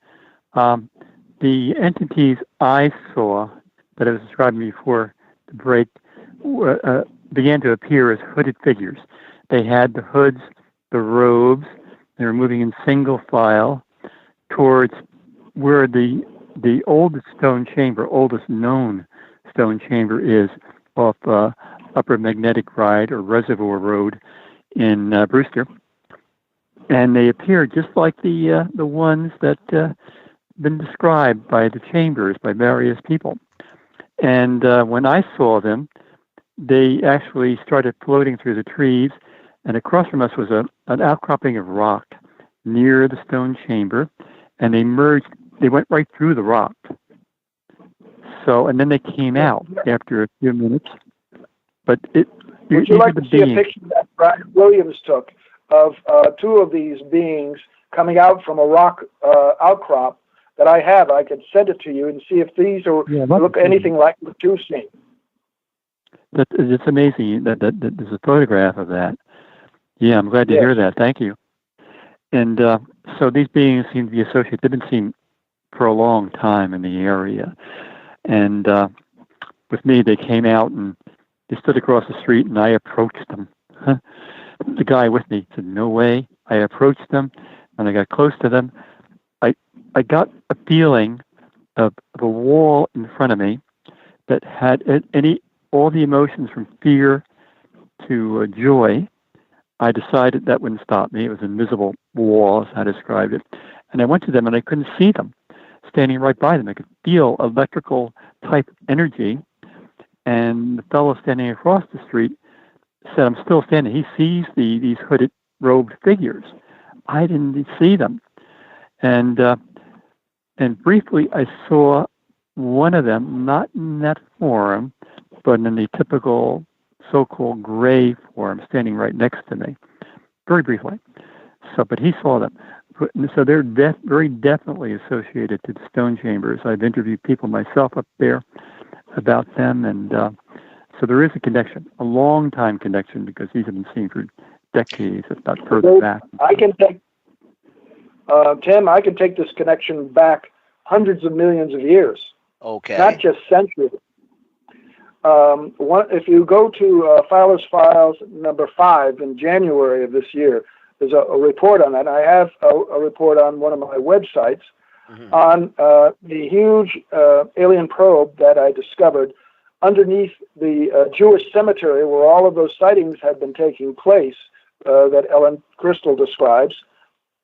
The entities I saw that I was describing before the break began to appear as hooded figures. They had the hoods, the robes. They were moving in single file towards where the oldest known stone chamber is off Upper Magnetic Ride or Reservoir Road in Brewster. And they appeared just like the ones that been described by the chambers by various people. And when I saw them, they actually started floating through the trees, and across from us was an outcropping of rock near the stone chamber, and they went right through the rock. So, and then they came out after a few minutes. But would you like to see a picture that Brian Williams took of two of these beings coming out from a rock outcrop that I have? I could send it to you and see if these look anything like what you've seen. It's amazing that there's a photograph of that. Yeah, I'm glad to hear that. Thank you. And so these beings seem to be associated. They've been seen for a long time in the area. And with me, they came out and they stood across the street, and I approached them. The guy with me said, "No way." I approached them, and I got close to them. I got a feeling of a wall in front of me that had all the emotions from fear to joy. I decided that wouldn't stop me. It was an invisible wall, as I described it. And I went to them, and I couldn't see them standing right by them. I could feel electrical type energy. And the fellow standing across the street said, "I'm still standing." He sees these hooded, robed figures. I didn't see them. And briefly, I saw one of them, not in that form, but in the typical so-called gray form, standing right next to me, very briefly. So, but he saw them. So they're very definitely associated to the stone chambers. I've interviewed people myself up there about them, and so there is a connection, a long-time connection, because these have been seen for decades, if not further back. I can take, Tim, I can take this connection back hundreds of millions of years. Okay. Not just centuries. If you go to Fowler's Files number 5 in January of this year, there's a report on that. I have a report on one of my websites on the huge alien probe that I discovered underneath the Jewish cemetery where all of those sightings had been taking place that Ellen Crystal describes.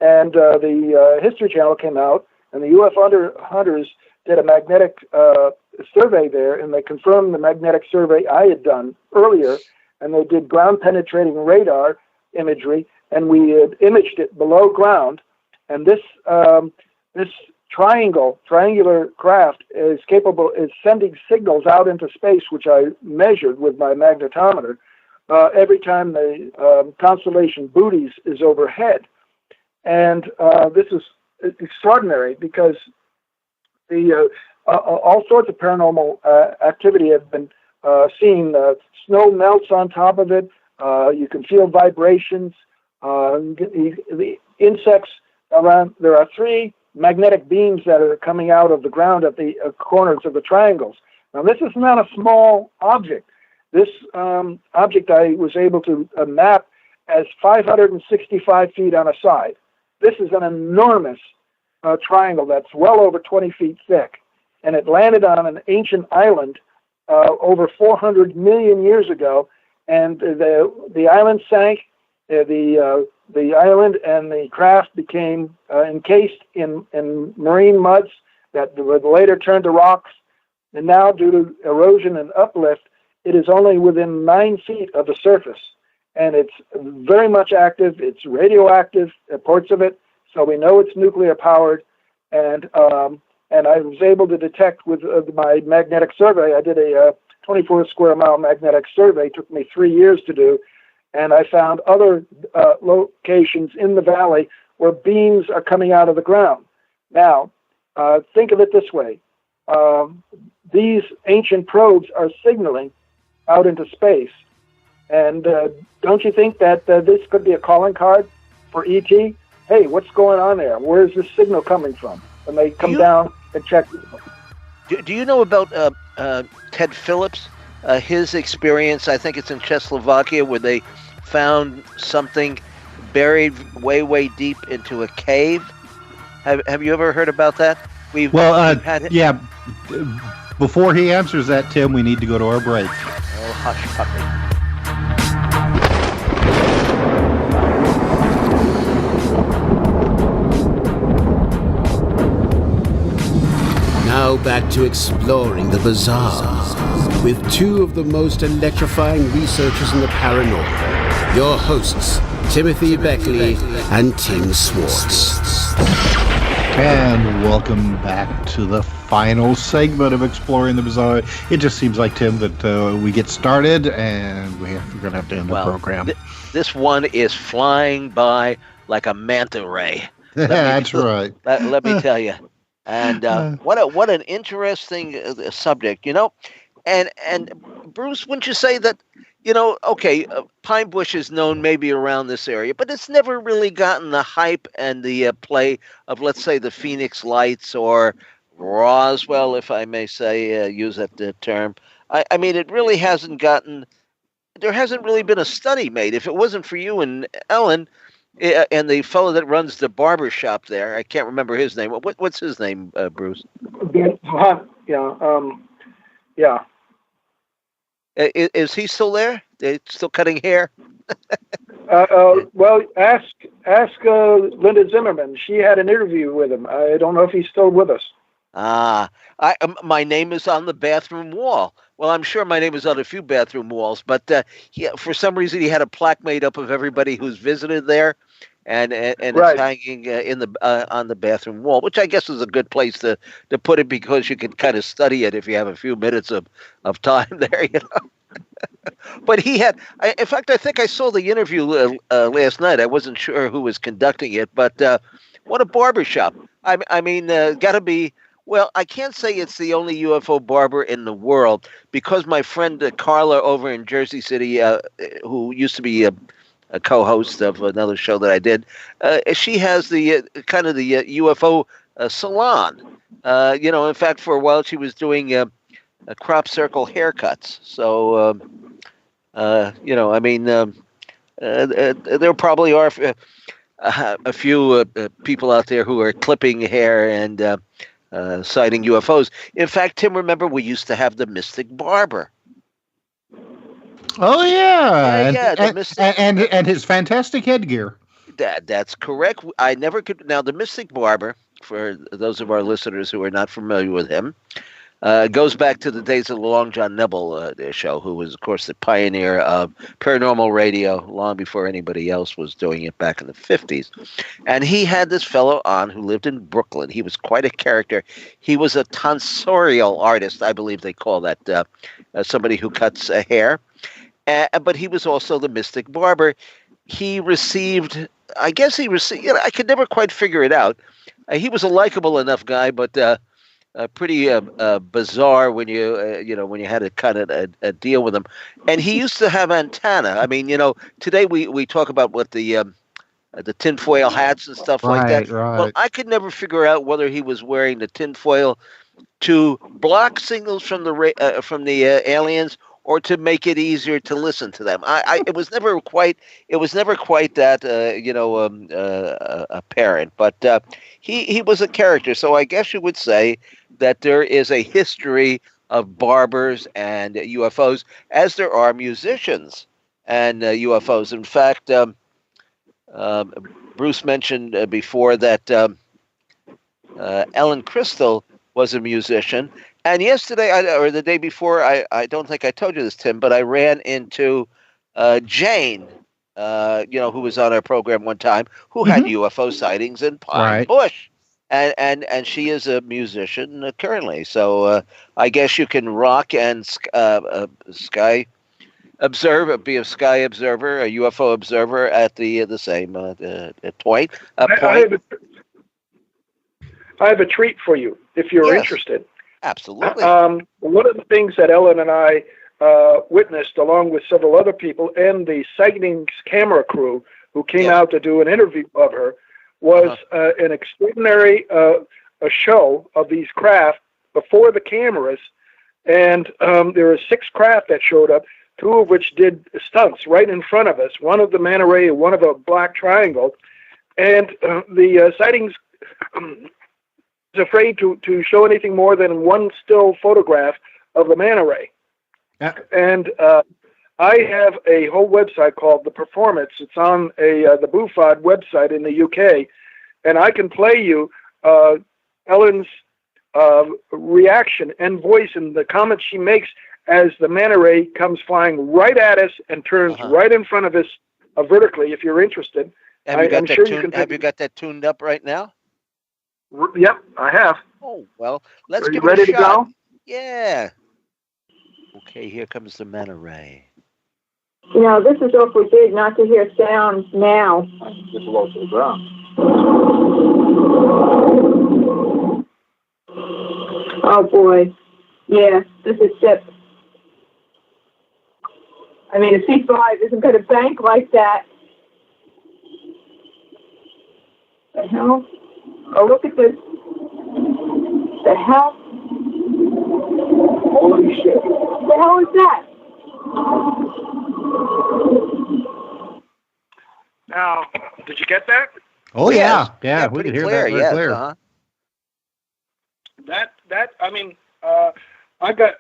And the History Channel came out, and the UFO hunters did a magnetic survey there, and they confirmed the magnetic survey I had done earlier, and they did ground-penetrating radar imagery, and we had imaged it below ground, and this triangular craft is sending signals out into space, which I measured with my magnetometer, every time the constellation Bootes is overhead. And this is extraordinary because the all sorts of paranormal activity have been seen. Snow melts on top of it. You can feel vibrations. The insects around. There are 3 magnetic beams that are coming out of the ground at the corners of the triangles. Now, this is not a small object. This object I was able to map as 565 feet on a side. This is an enormous triangle that's well over 20 feet thick, and it landed on an ancient island over 400 million years ago, and the island sank. The island and the craft became encased in marine muds that would later turn to rocks, and now due to erosion and uplift, it is only within 9 feet of the surface, and it's very much active. It's radioactive, parts of it, so we know it's nuclear powered, and I was able to detect with my magnetic survey. I did a 24 square mile magnetic survey. It took me 3 years to do. And I found other locations in the valley where beams are coming out of the ground. Now, think of it this way. These ancient probes are signaling out into space. And don't you think that this could be a calling card for ET? Hey, what's going on there? Where's this signal coming from? And they come down and check. Do you know about Ted Phillips? his experience. I think it's in Czechoslovakia where they found something buried way deep into a cave. Have you ever heard about that? We've had yeah. Before he answers that, Tim, we need to go to our break. Oh, hush, puppy. Now back to exploring the bizarre with two of the most electrifying researchers in the paranormal. Your hosts, Timothy Beckley and Tim Swartz. And welcome back to the final segment of Exploring the Bizarre. It just seems like, Tim, that we get started and we're going to have to end the program. This one is flying by like a manta-ray. That's right. Let me tell you. And what an interesting subject, you know. And Bruce, wouldn't you say that, you know, okay, Pine Bush is known maybe around this area, but it's never really gotten the hype and the play of, let's say, the Phoenix Lights or Roswell, if I may say, use that term. I mean, it really hasn't gotten, there hasn't really been a study made. If it wasn't for you and Ellen and the fellow that runs the barber shop there, I can't remember his name. What's his name, Bruce? Yeah. Is he still there? They're still cutting hair? Well, ask Linda Zimmerman. She had an interview with him. I don't know if he's still with us. My name is on the bathroom wall. Well, I'm sure my name is on a few bathroom walls, but for some reason he had a plaque made up of everybody who's visited there, and right. It's hanging in the on the bathroom wall, which I guess is a good place to put it because you can kind of study it if you have a few minutes of time there, you know. But he had, in fact, I think I saw the interview last night. I wasn't sure who was conducting it, but what a barbershop. I mean, gotta be. Well, I can't say it's the only UFO barber in the world because my friend Carla over in Jersey City, who used to be a co-host of another show that I did, she has the kind of the UFO salon. You know, in fact, for a while she was doing crop circle haircuts. So, you know, I mean, there probably are a few people out there who are clipping hair and sighting UFOs. In fact, Tim, remember we used to have the Mystic Barber. Oh yeah, the Mystic, and his fantastic headgear. That's correct. I never could. Now, the Mystic Barber, for those of our listeners who are not familiar with him, goes back to the days of the Long John Nebel show, who was, of course, the pioneer of paranormal radio long before anybody else was doing it back in the 50s. And he had this fellow on who lived in Brooklyn. He was quite a character. He was a tonsorial artist, I believe they call that, somebody who cuts hair. But he was also the Mystic Barber. He received, I you know, I could never quite figure it out. He was a likable enough guy, but pretty bizarre when you know, when you had to kind of deal with him. And he used to have antenna. I mean, you know, today we talk about what the tinfoil hats and stuff like that. Right. Well, I could never figure out whether he was wearing the tinfoil to block signals from the aliens or to make it easier to listen to them. It was never quite that you know, apparent. But he was a character. So I guess you would say that there is a history of barbers and UFOs, as there are musicians and UFOs. In fact, Bruce mentioned before that Ellen Crystal was a musician. And yesterday, or the day before, I don't think I told you this, Tim, but I ran into Jane, you know, who was on our program one time, who had UFO sightings in Pine Bush. And she is a musician currently. So I guess you can rock and sky observer, be a sky observer, a UFO observer at the same point. I have a treat for you if you're interested. Absolutely. One of the things that Ellen and I witnessed, along with several other people and the Sightings camera crew who came out to do an interview of her, was an extraordinary a show of these craft before the cameras, And there were 6 craft that showed up, 2 of which did stunts right in front of us, one of the manta-ray and one of a black triangle. And the sightings was afraid to show anything more than one still photograph of the manta-ray. Yeah. And I have a whole website called The Performance. It's on the BUFOD website in the UK, and I can play you Ellen's reaction and voice and the comments she makes as the manta-ray comes flying right at us and turns right in front of us vertically, if you're interested. Have you got that tuned up right now? Yep, I have. Oh, well, let's Are give you it ready a to shot. go? Yeah. Okay, here comes the manta-ray. You know, this is awfully big not to hear sounds now. Just low to the ground. Oh, boy. Yeah, this is tip. I mean, a C5 isn't going to bank like that. The hell? Oh, look at this. The hell? Holy shit. The hell is that? Now, did you get that? Oh, yeah. Yeah, we pretty could hear clear, that very yes, clear. That I mean, I got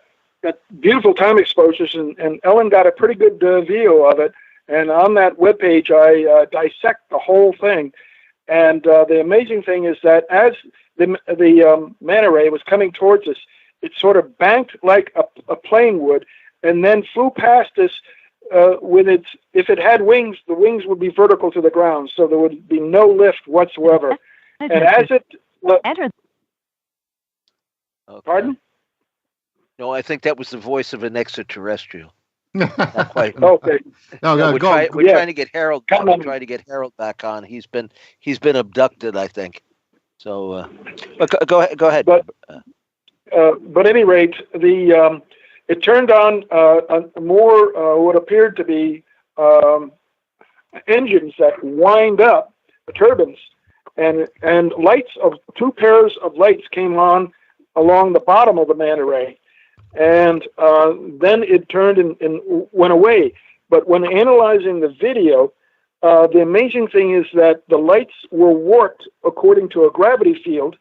beautiful time exposures, and Ellen got a pretty good view of it. And on that webpage, I dissect the whole thing. And the amazing thing is that as the manta-ray was coming towards us, it sort of banked like a plane would, and then flew past us. If it had wings, the wings would be vertical to the ground, so there would be no lift whatsoever. And as it Okay. Pardon? No, I think that was the voice of an extraterrestrial. Not quite. Okay. We're trying to get Harold. We're trying to get Harold back on. He's been abducted, I think. So, but go ahead. But at any rate, it turned on more what appeared to be engines that wind up the turbines, and lights of 2 pairs of lights came on along the bottom of the manta-ray, and then it turned and went away. But when analyzing the video, the amazing thing is that the lights were warped according to a gravity field,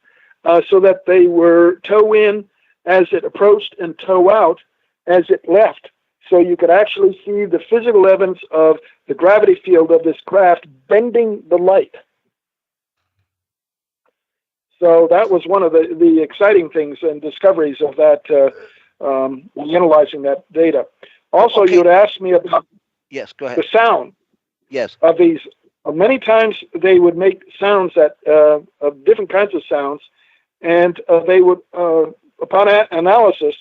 so that they were toe in as it approached and toe out as it left. So you could actually see the physical evidence of the gravity field of this craft bending the light. So that was one of the exciting things and discoveries of that, analyzing that data. Also, you had asked me about go ahead. The sound of these. Many times they would make sounds of different kinds of sounds, and they would, upon analysis,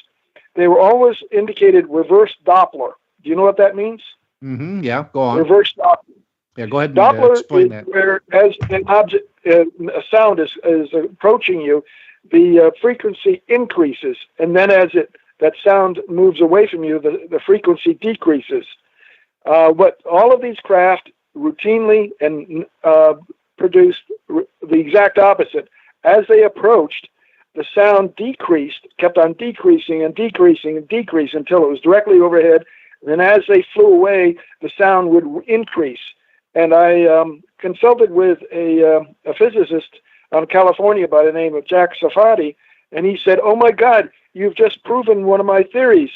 they were always indicated reverse Doppler. Do you know what that means? Mm-hmm. Yeah, go on. Reverse Doppler. Yeah, go ahead and Doppler explain is that. where, as an object, a sound is approaching you, the frequency increases, and then as that sound moves away from you, the frequency decreases. But all of these craft routinely and produced the exact opposite. As they approached, the sound kept on decreasing and decreasing and decreasing until it was directly overhead. And then as they flew away, the sound would increase. And I consulted with a physicist out of California by the name of Jack Safadi, and he said, "Oh my God, you've just proven one of my theories,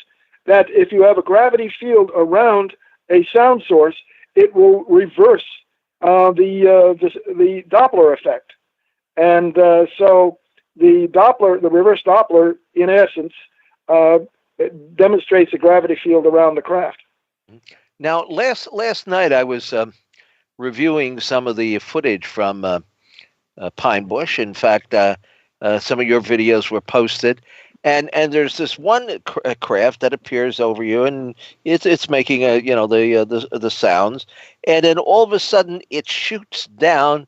that if you have a gravity field around a sound source, it will reverse the Doppler effect." And so the reverse Doppler, in essence, demonstrates a gravity field around the craft. Now, last night I was reviewing some of the footage from Pine Bush. In fact, some of your videos were posted, and there's this one craft that appears over you, and it's making the sounds, and then all of a sudden it shoots down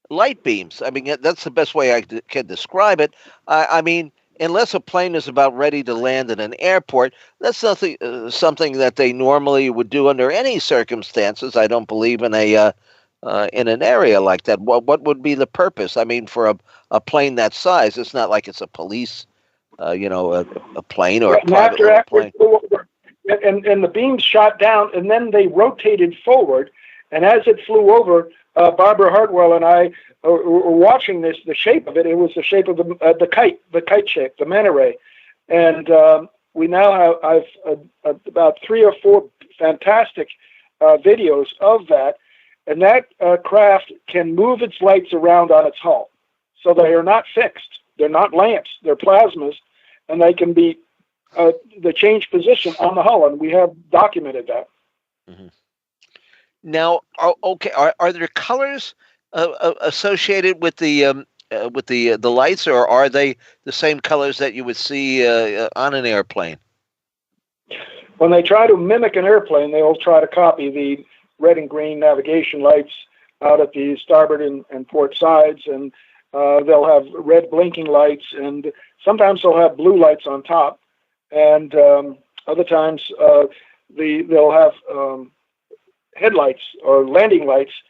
light beams. I mean, that's the best way I can describe it. I mean, unless a plane is about ready to land in an airport, that's something that they normally would do under any circumstances. I don't believe in in an area like that. What would be the purpose? I mean, for a plane that size, it's not like it's a police a plane or a private little plane. Flew over, and the beams shot down, and then they rotated forward. And as it flew over, Barbara Hartwell and I were watching this. The shape of it, it was the shape of the kite shape, the manta-ray. And we now have about 3 or 4 fantastic videos of that. And that craft can move its lights around on its hull. So they are not fixed. They're not lamps. They're plasmas. And they can be, they change position on the hull. And we have documented that. Mm-hmm. Now, are there colors associated with the lights, or are they the same colors that you would see on an airplane? When they try to mimic an airplane, they'll try to copy the red and green navigation lights out at the starboard and port sides, and they'll have red blinking lights, and sometimes they'll have blue lights on top, and other times they'll have headlights or landing lights.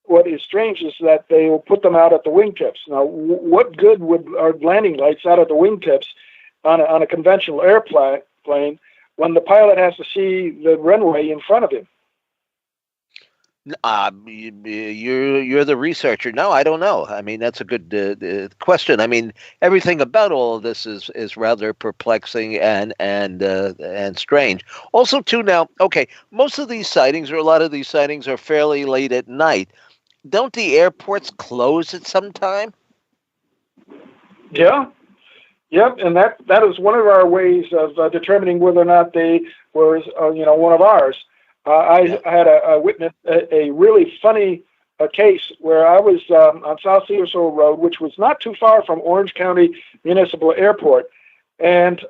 What is strange is that they will put them out at the wingtips. Now, what good would our landing lights out at the wingtips on a conventional airplane when the pilot has to see the runway in front of him? You're the researcher. No, I don't know. I mean, that's a good question. I mean, everything about all of this is rather perplexing and strange. Also, too, now, okay, most of these sightings, or a lot of these sightings, are fairly late at night. Don't the airports close at some time? Yeah. Yep, and that is one of our ways of determining whether or not they were, one of ours. I had a witness a really funny case where I was on South Cecil Road, which was not too far from Orange County Municipal Airport, and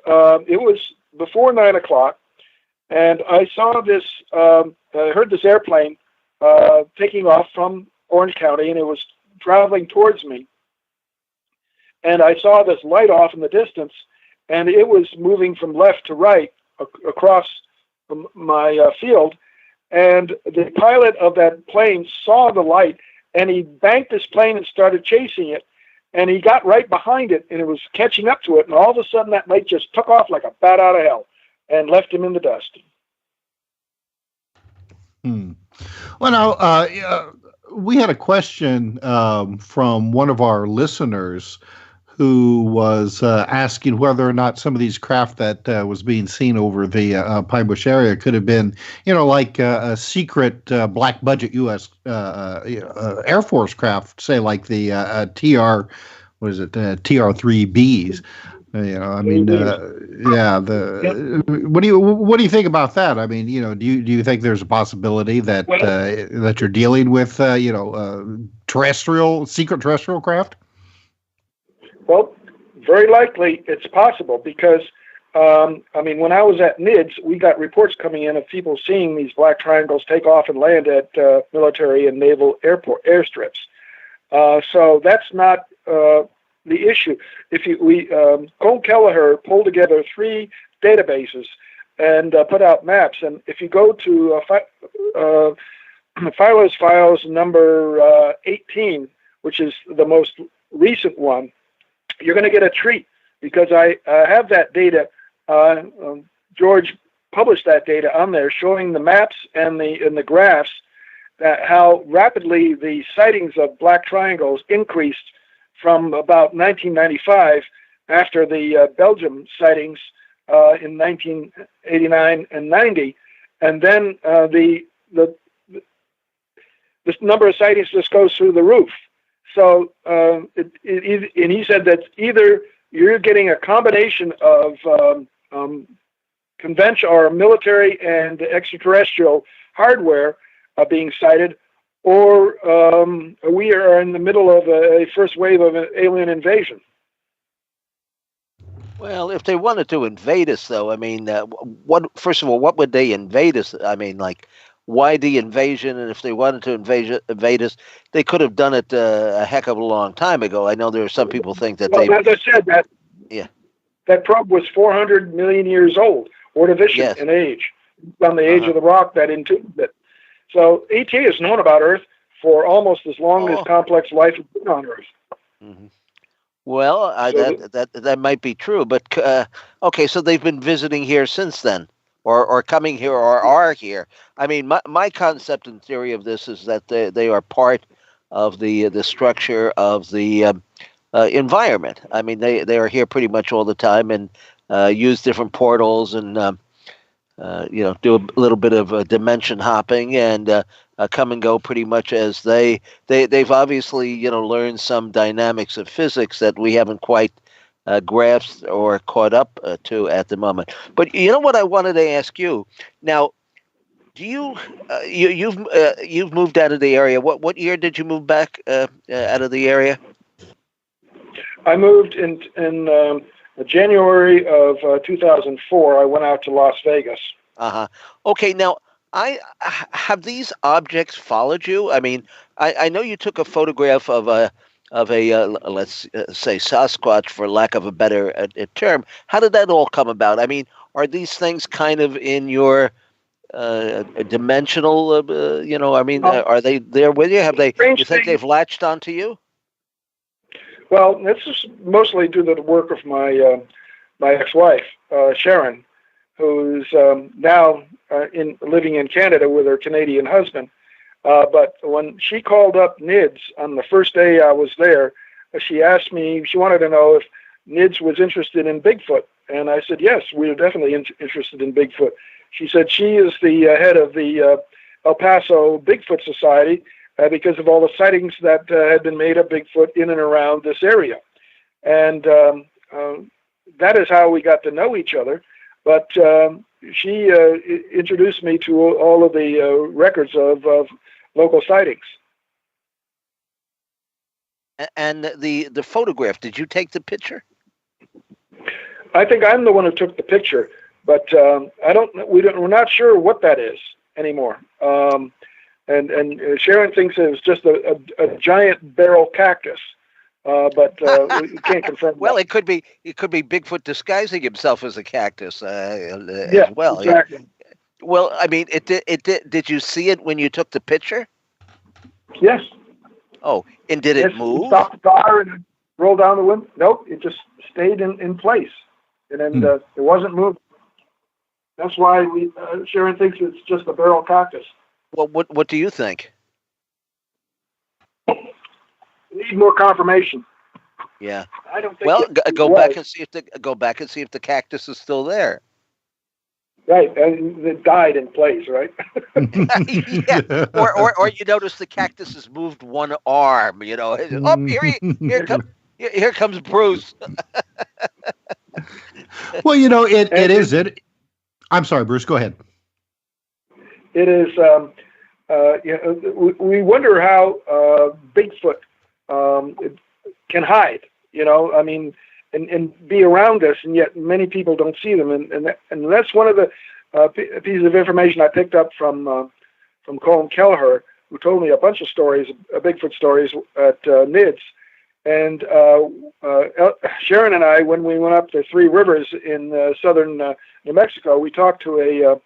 it was before 9 o'clock, and I saw this, I heard this airplane taking off from Orange County, and it was traveling towards me, and I saw this light off in the distance, and it was moving from left to right across my field. And the pilot of that plane saw the light, and he banked his plane and started chasing it. And he got right behind it, and it was catching up to it. And all of a sudden, that light just took off like a bat out of hell and left him in the dust. Well, now, we had a question from one of our listeners who was asking whether or not some of these craft that was being seen over the Pine Bush area could have been, like a secret black budget U.S. Air Force craft, say like the TR-3Bs. What do you think about that? I mean, do you think there's a possibility that that you're dealing with, secret terrestrial craft? Well, very likely it's possible because, when I was at NIDS, we got reports coming in of people seeing these black triangles take off and land at military and naval airstrips. So that's not the issue. Cole Kelleher pulled together 3 databases and put out maps. And if you go to Philo's Files number 18, which is the most recent one, you're going to get a treat because I have that data. George published that data on there, showing the maps and the graphs that how rapidly the sightings of black triangles increased from about 1995 after the Belgium sightings in 1989 and 90, and then the number of sightings just goes through the roof. So, and he said that either you're getting a combination of conventional or military and extraterrestrial hardware being sighted, or we are in the middle of a first wave of an alien invasion. Well, if they wanted to invade us, though, first of all, what would they invade us? Why the invasion? And if they wanted to invade us, they could have done it a heck of a long time ago. I know there are some people think that as I said, that probe was 400 million years old, Ordovician in age, on the age of the rock that entombed it. So ET has known about Earth for almost as long as complex life has been on Earth. Mm-hmm. Well, So that might be true, but okay, so they've been visiting here since then, or coming here, or are here. I mean, my concept and theory of this is that they are part of the structure of the environment. I mean, they are here pretty much all the time and use different portals and do a little bit of dimension hopping and come and go pretty much as they've obviously learned some dynamics of physics that we haven't quite grasped or caught up to at the moment. But you know what I wanted to ask you now. Do you've moved out of the area? What year did you move back out of the area? I moved in January of 2004. I went out to Las Vegas. Okay, now have these objects followed you? I mean, I know you took a photograph of a let's say Sasquatch, for lack of a better term. How did that all come about? I mean, are these things kind of in your dimensional? I mean, are they there with you? Have they? You think they've latched onto you? Well, this is mostly due to the work of my ex-wife, Sharon, who's now living in Canada with her Canadian husband. But when she called up NIDS on the first day I was there, she asked me, she wanted to know if NIDS was interested in Bigfoot. And I said, yes, we are definitely interested in Bigfoot. She said she is the head of the El Paso Bigfoot Society because of all the sightings that had been made of Bigfoot in and around this area. And that is how we got to know each other. But she introduced me to all of the records of local sightings. And the photograph, did you take the picture? I think I'm the one who took the picture, but we're not sure what that is anymore. And Sharon thinks it was just a giant barrel cactus. But we can't confirm. Well, that. it could be Bigfoot disguising himself as a cactus as well. Exactly. Yeah. Well, I mean, did you see it when you took the picture? Yes. Oh, and did it move? Stopped the car and rolled down the window. Nope, it just stayed in place, and then it wasn't moving. That's why Sharon thinks it's just a barrel cactus. Well, what do you think? Need more confirmation. Yeah. I don't think. Well, go back and see if the cactus is still there. Right, and it died in place, right? Yeah. Or you notice the cactus has moved one arm. Oh, here comes Bruce. Well, it is it. I'm sorry, Bruce. Go ahead. It is. We wonder how Bigfoot can hide, I mean, and be around us, and yet many people don't see them. And that's one of the pieces of information I picked up from Colin Kelleher, who told me a bunch of stories, Bigfoot stories at NIDS. And Sharon and I, when we went up the Three Rivers in southern New Mexico, we talked to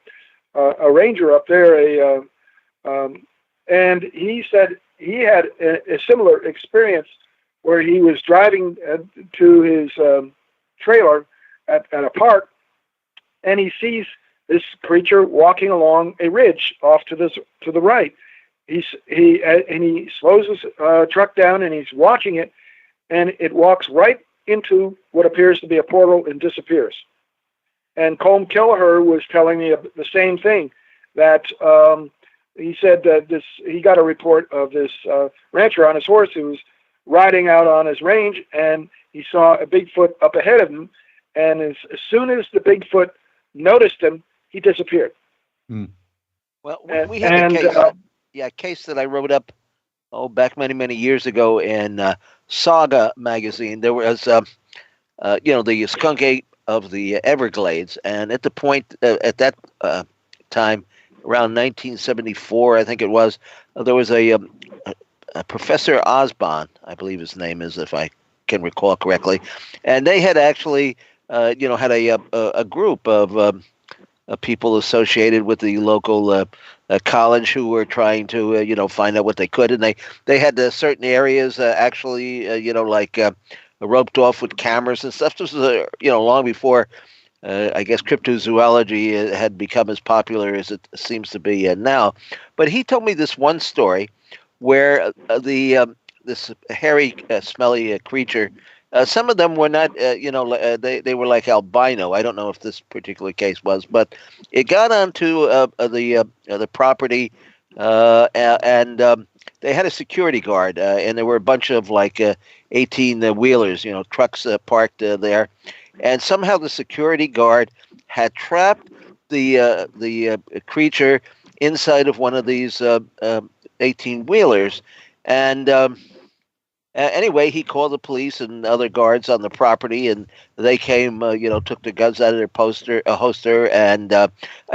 a ranger up there, and he said he had a similar experience where he was driving to his trailer at a park, and he sees this creature walking along a ridge off to the right. He slows his truck down, and he's watching it, and it walks right into what appears to be a portal and disappears. And Colm Kelleher was telling me the same thing, that he said that he got a report of this rancher on his horse who was riding out on his range, and he saw a Bigfoot up ahead of him, and as soon as the Bigfoot noticed him, he disappeared. Well, we had a case that I wrote up back many years ago in Saga magazine. There was the skunk ape of the Everglades, and at the point at that time, around 1974, I think it was, there was a Professor Osborne, I believe his name is, if I can recall correctly, and they had actually had a group of people associated with the local college who were trying to find out what they could, and they had certain areas actually like roped off with cameras and stuff. This was, long before, I guess, cryptozoology had become as popular as it seems to be now. But he told me this one story where this hairy, smelly creature. Some of them were not, they were like albino. I don't know if this particular case was, but it got onto the property, and they had a security guard, and there were a bunch of 18-wheelers, trucks parked there, and somehow the security guard had trapped the creature inside of one of these 18-wheelers, and anyway, he called the police and other guards on the property, and they came, took the guns out of their holster, and I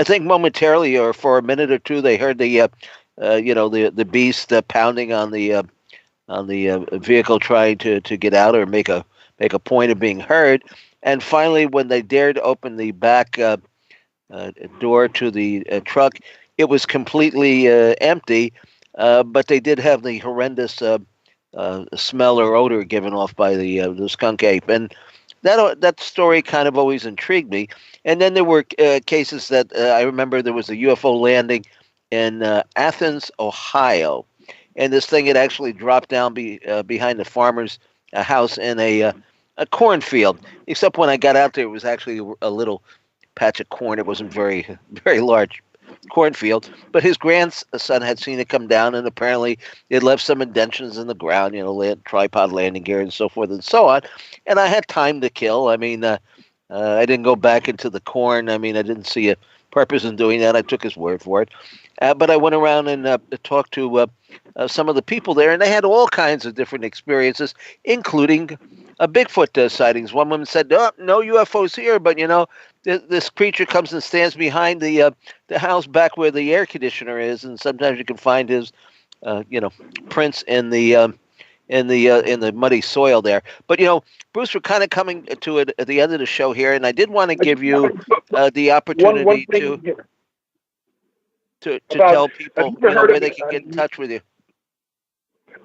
think momentarily or for a minute or two, they heard the beast pounding on the vehicle, trying to get out or make a point of being heard. And finally, when they dared open the back door to the truck, it was completely empty, but they did have the horrendous smell or odor given off by the skunk ape, and that story kind of always intrigued me. And then there were cases that I remember. There was a UFO landing in Athens, Ohio, and this thing had actually dropped down behind the farmer's house in a cornfield. Except when I got out there, it was actually a little patch of corn. It wasn't very large cornfield, but his grandson had seen it come down, and apparently it left some indentions in the ground, tripod landing gear and so forth and so on. And I had time to kill. I mean, I didn't go back into the corn. I mean, I didn't see a purpose in doing that. I took his word for it. But I went around and talked to some of the people there, and they had all kinds of different experiences, including Bigfoot sightings. One woman said, "Oh, no UFOs here, but this creature comes and stands behind the house back where the air conditioner is, and sometimes you can find his, prints in the muddy soil there." But Bruce, we're kind of coming to it at the end of the show here, and I did want to give you the opportunity to tell people where they can get in touch with you.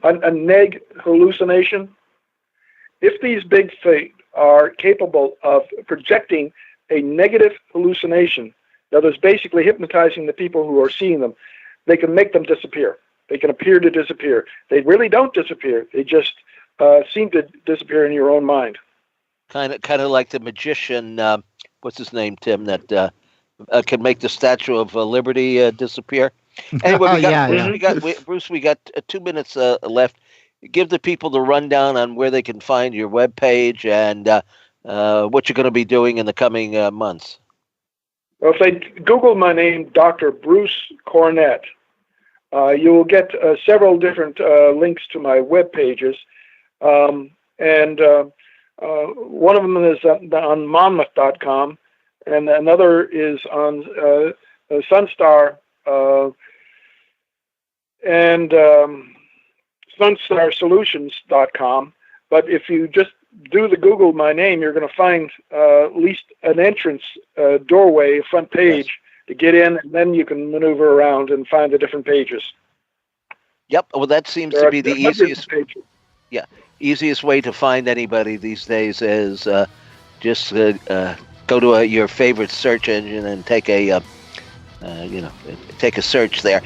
A neg hallucination. If these Bigfoot are capable of projecting a negative hallucination, that is basically hypnotizing the people who are seeing them, they can make them disappear. They can appear to disappear. They really don't disappear. They just seem to disappear in your own mind. Kind of like the magician. What's his name, Tim? That can make the Statue of Liberty disappear. Anyway, Bruce, we got 2 minutes left. Give the people the rundown on where they can find your webpage and what you're going to be doing in the coming months. Well, if they Google my name, Dr. Bruce Cornet, you will get several different links to my web pages. And one of them is on monmouth.com, and another is on Sunstar and sunstarsolutions.com. But if you just do the Google my name, you're going to find at least an entrance doorway, front page, to get in, and then you can maneuver around and find the different pages. Yep. Well, that seems to be the easiest. Yeah, easiest way to find anybody these days is just go to your favorite search engine and take a search there.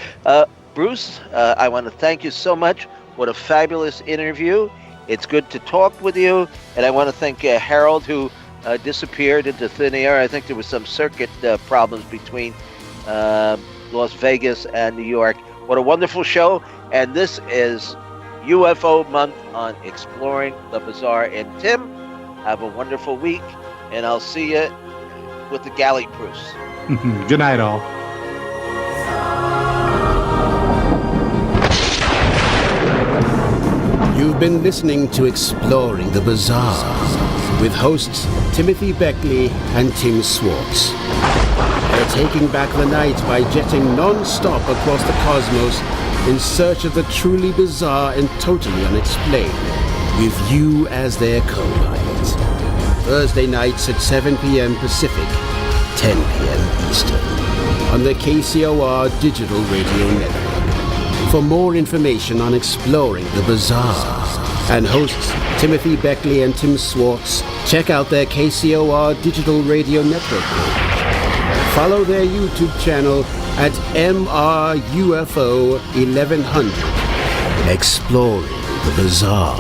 Bruce, I want to thank you so much. What a fabulous interview. It's good to talk with you. And I want to thank Harold, who disappeared into thin air. I think there was some circuit problems between Las Vegas and New York. What a wonderful show. And this is UFO Month on Exploring the Bizarre. And Tim, have a wonderful week. And I'll see you with the galley Bruce. Good night, all. You've been listening to Exploring the Bizarre with hosts Timothy Beckley and Tim Swartz. They're taking back the night by jetting non-stop across the cosmos in search of the truly bizarre and totally unexplained, with you as their co-pilot. Thursday nights at 7 p.m. Pacific, 10 p.m. Eastern, on the KCOR Digital Radio Network. For more information on Exploring the Bizarre, And hosts Timothy Beckley and Tim Swartz, check out their KCOR Digital Radio Network page. Follow their YouTube channel at MRUFO 1100. Exploring the bizarre.